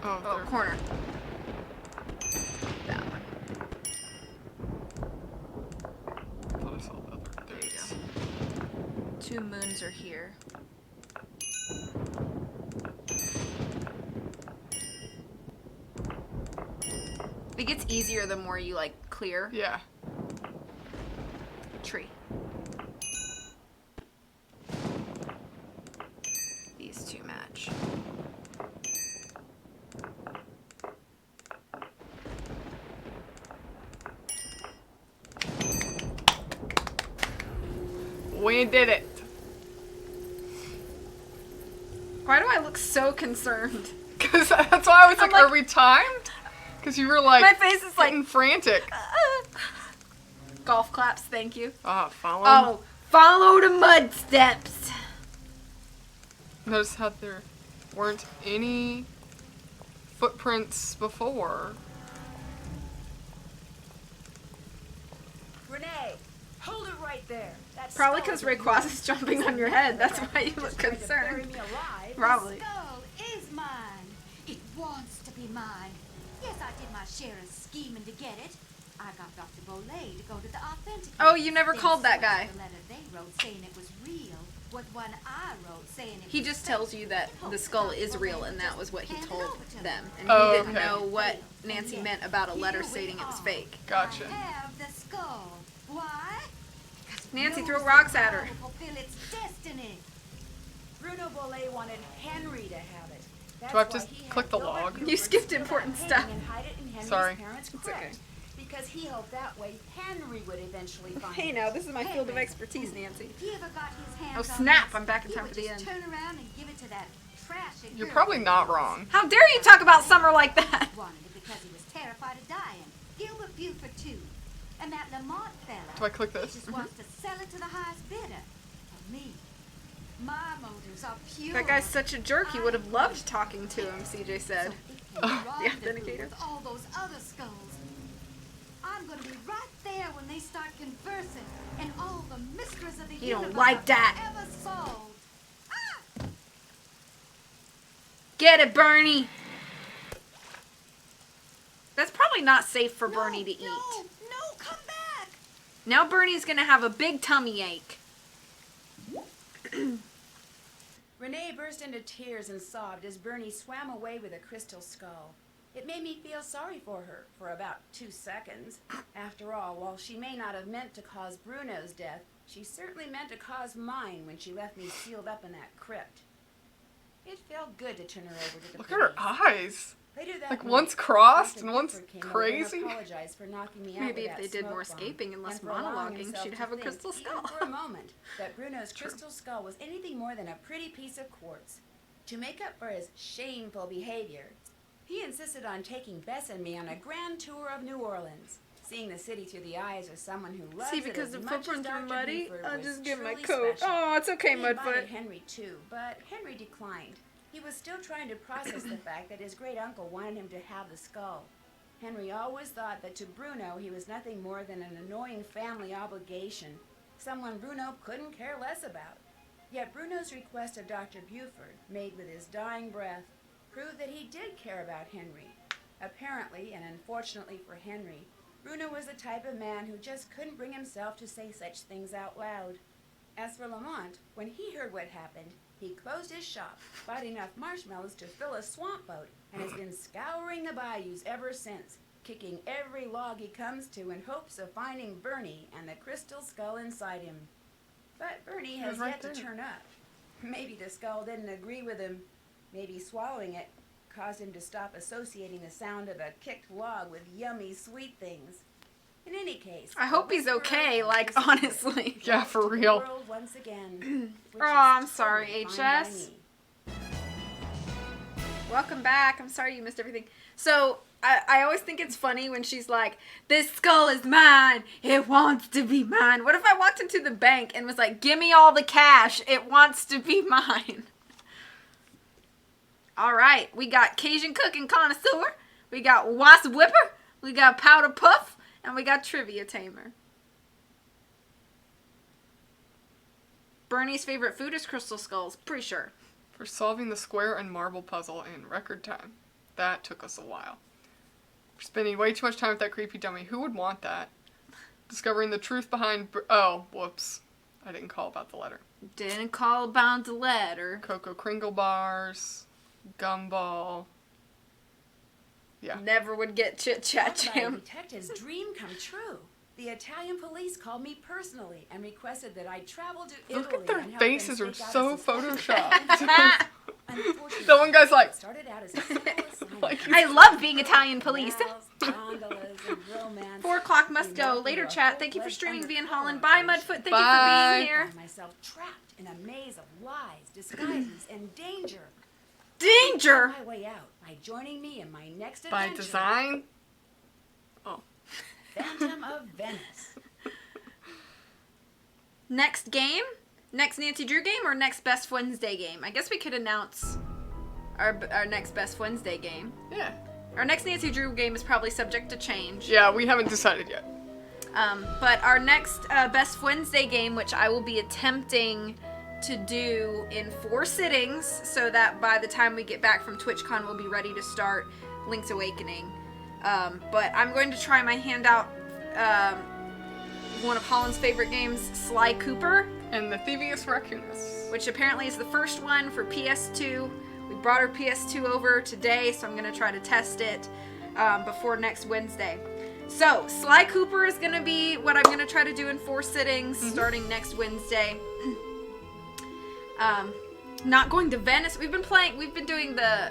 oh, Oh, they're- corner. That one. I thought I saw the other. There There it you is. Two moons are here. It gets easier the more you, like, clear. Yeah. Tree. These two match. We did it. Why do I look so concerned? Because that's why I was I'm like, are like- we timed? Because you were like, My face is like getting frantic. golf claps, thank you. Follow. Oh, follow the mud steps. Notice how there weren't any footprints before. Renee, hold it right there. That Probably skull because is Rayquaza is jumping on your head. That's why you Just look tried to bury concerned. me alive. Probably. skull is mine. It wants to be mine. Yes, I did my share of scheming to get it. I got Dr. Bolay to go to the authentic. Oh, you never Then called that switched guy. The letter they wrote saying it was real. What one I wrote saying it He was just fake. tells you that the skull is real, and that was what he told them. And Oh, he didn't okay. know what Nancy meant about a letter stating it was fake. Gotcha. I have the skull. Why? Because Nancy, no throw rocks at her. skull will fulfill its destiny. Bruno Bolay wanted Henry to have it. That's Do I have to why he had click the Gilbert log? Buford You skipped steal that important painting stuff. And hide it in Henry's Sorry. parents' It's crypt, okay. because he hoped that way Henry would eventually find Hey it. now, this is my field of expertise, Nancy. If he ever got his hands Oh, on snap, this, I'm back in he time would for the just end. turn around and give it to that trashy You're girl probably of not his. wrong. How dare you talk about Summer like that? Wanted it because he was terrified of dying. Gilbert Buford too. And that Lamont fella. Do I click He this? just wants to sell it to the highest bidder. And me. My motives are pure. That guy's such a jerk. You would have loved talking to him, CJ said. So Oh, the the authenticator. With all those other skulls. I'm gonna be right there when they start conversing, and all the mysteries of the He don't universe like are that. forever solved. Get it, Bernie. That's probably not safe for Bernie to eat. No, come back. Now Bernie's gonna have a big tummy ache. Renee burst into tears and sobbed as Bernie swam away with a crystal skull. It made me feel sorry for her for about 2 seconds. After all, while she may not have meant to cause Bruno's death, she certainly meant to cause mine when she left me sealed up in that crypt. It felt good to turn her over to the Look at her police. eyes. Later that Like, night, one's crossed Dr. and one's Buford came over crazy. And apologized for knocking me out Maybe with if that they did smoke more bomb, escaping and less for allowing monologuing, himself she'd to have a think, crystal even skull. for a moment, that Bruno's crystal skull was anything more than a pretty piece of quartz. To make up for his shameful behavior, he insisted on taking Bess and me on a grand tour of New Orleans, seeing the city through the eyes of someone who loves See, it because as the much as footprints were Dr. muddy, Buford I'll was just get my truly coat. special. Oh, it's okay, He Mudfoot. invited Henry too, but Henry declined. He was still trying to process the fact that his great uncle wanted him to have the skull. Henry always thought that to Bruno he was nothing more than an annoying family obligation, someone Bruno couldn't care less about. Yet Bruno's request of Dr. Buford, made with his dying breath, proved that he did care about Henry. Apparently, and unfortunately for Henry, Bruno was the type of man who just couldn't bring himself to say such things out loud. As for Lamont, when he heard what happened, he closed his shop, bought enough marshmallows to fill a swamp boat, and has been scouring the bayous ever since, kicking every log he comes to in hopes of finding Bernie and the crystal skull inside him. But Bernie has right yet to there. turn up. Maybe the skull didn't agree with him. Maybe swallowing it caused him to stop associating the sound of a kicked log with yummy sweet things. In any case, I hope he's okay, like, honestly. Yeah, for the real. world once again, which Oh, is I'm sorry, totally fine by HS. me. Welcome back. I'm sorry you missed everything. So, I always think it's funny when she's like, this skull is mine. It wants to be mine. What if I walked into the bank and was like, give me all the cash. It wants to be mine. All right. We got Cajun Cooking Connoisseur. We got Wasp Whipper. We got Powder Puff. And we got Trivia Tamer. Bernie's favorite food is Crystal Skulls. Pretty sure. For solving the square and marble puzzle in record time. That took us a while. We're spending way too much time with that creepy dummy. Who would want that? Discovering the truth behind... oh, whoops. I didn't call about the letter. Didn't call about the letter. Cocoa Kringle bars. Gumball. Yeah. Never would get chit-chat Talk about a jam. detective's dream come true. The Italian police called me personally and requested that I travel to Italy. Look at their and help faces them are stake out so a suspected photoshopped. Unfortunately, The one guy's like... started out as a simple assignment. Like, I love being Italian police. Gondolas and romance. 4 o'clock must We go. went Later through a chat. Thank you for full-fledged streaming Van undercover Holland. Bye, operation. Mudfoot. Thank Bye. you for being I here. found myself trapped in a maze of lies, disguises, and danger. Danger! On my way out by joining me in my next By adventure. design? Phantom of Venice. Next game? Next Nancy Drew game or next Best Wednesday game? I guess we could announce our next Best Wednesday game. Yeah. Our next Nancy Drew game is probably subject to change. Yeah, we haven't decided yet. But our next Best Wednesday game, which I will be attempting to do in 4 sittings, so that by the time we get back from TwitchCon, we'll be ready to start Link's Awakening. But I'm going to try my hand out one of Holland's favorite games, Sly Cooper. And the Thievius Raccoonus. Which apparently is the first one for PS2. We brought our PS2 over today, so I'm going to try to test it before next Wednesday. So, Sly Cooper is going to be what I'm going to try to do in 4 sittings starting next Wednesday. Not going to Venice. We've been doing the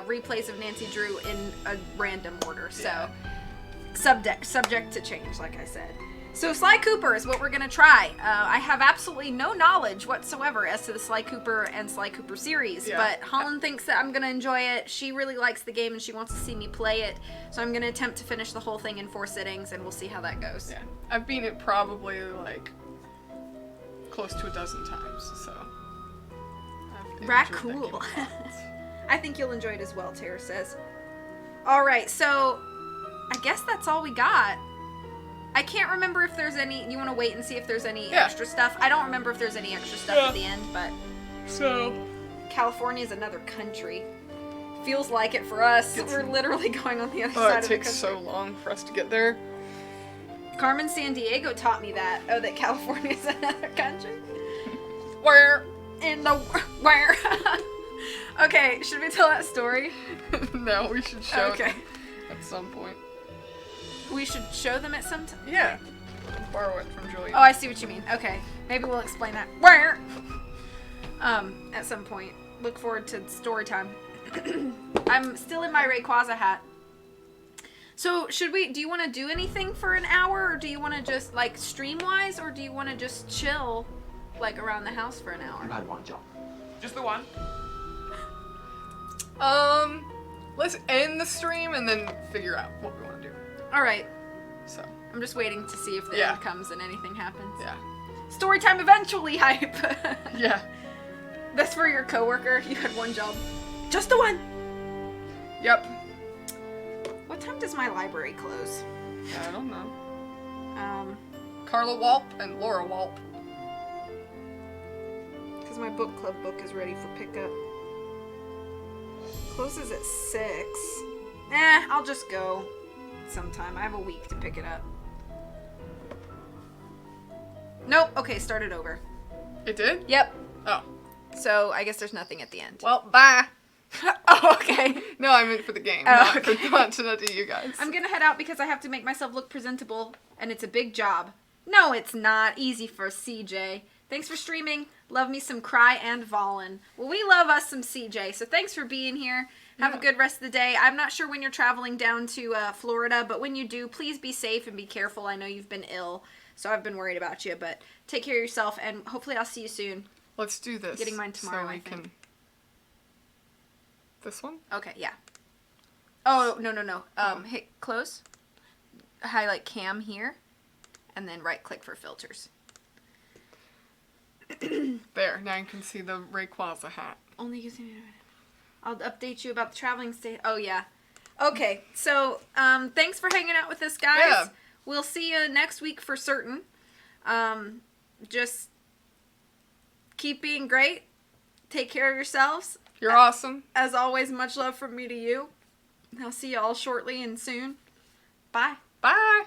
replays of Nancy Drew in a random order, so Yeah. subject to change, like I said. So Sly Cooper is what we're going to try. I have absolutely no knowledge whatsoever as to the Sly Cooper and Sly Cooper series, Yeah. but Holland thinks that I'm going to enjoy it. She really likes the game and she wants to see me play it, so I'm going to attempt to finish the whole thing in 4 sittings, and we'll see how that goes. Yeah. I've beaten it probably like close to 12 times, so. I've enjoyed that game Cool. a lot. I think you'll enjoy it as well, Tara says. Alright, so I guess that's all we got. I can't remember if there's any... You want to wait and see if there's any extra stuff? I don't remember if there's any extra stuff at the end, but... So... California is another country. Feels like it for us. We're literally going on the other Oh, side it of the takes country. so long for us to get there. Carmen Sandiego taught me that. Oh, that California is another country? Where? In the... Where? Okay, should we tell that story? No, we should show Okay. it at some point. We should show them at some time? Yeah. Borrow it from Julian. Oh, I see what you mean. Okay. Maybe we'll explain that. Where? At some point. Look forward to story time. I'm still in my Rayquaza hat. So, do you want to do anything for an hour, or do you want to just, like, stream-wise, or do you want to just chill, like, around the house for an hour? You had one job. Just the one. Let's end the stream and then figure out what we want to do. Alright. So. I'm just waiting to see if the Yeah. end comes and anything happens. Yeah. Story time eventually, hype! Yeah. That's for your coworker. You had one job. Just the one! Yep. What time does my library close? I don't know. Carla Walp and Laura Walp. Because my book club book is ready for pickup. Closes at 6. I'll just go sometime. I have a week to pick it up. Nope. Okay, start it over. It did? Yep. Oh. So, I guess there's nothing at the end. Well, bye. Oh, okay. No, I meant for the game. Oh, not okay. not to you guys. I'm gonna head out because I have to make myself look presentable, and it's a big job. No, it's not. Easy for CJ. Thanks for streaming. Love me some Cry and Valen. Well, we love us some CJ, so thanks for being here. Have a Yeah. good rest of the day. I'm not sure when you're traveling down to Florida, but when you do, please be safe and be careful. I know you've been ill, so I've been worried about you, but take care of yourself, and hopefully I'll see you soon. Let's do this. Getting mine tomorrow, So we I think. can. This one? Okay, yeah. Oh, no. Hit close. Highlight cam here, and then right-click for filters. There. Now you can see the Rayquaza hat. Only using it. I'll update you about the traveling state. Oh, yeah. Okay, so thanks for hanging out with us, guys. Yeah. We'll see you next week for certain. Just keep being great. Take care of yourselves. You're awesome. As always, much love from me to you. I'll see you all shortly and soon. Bye. Bye.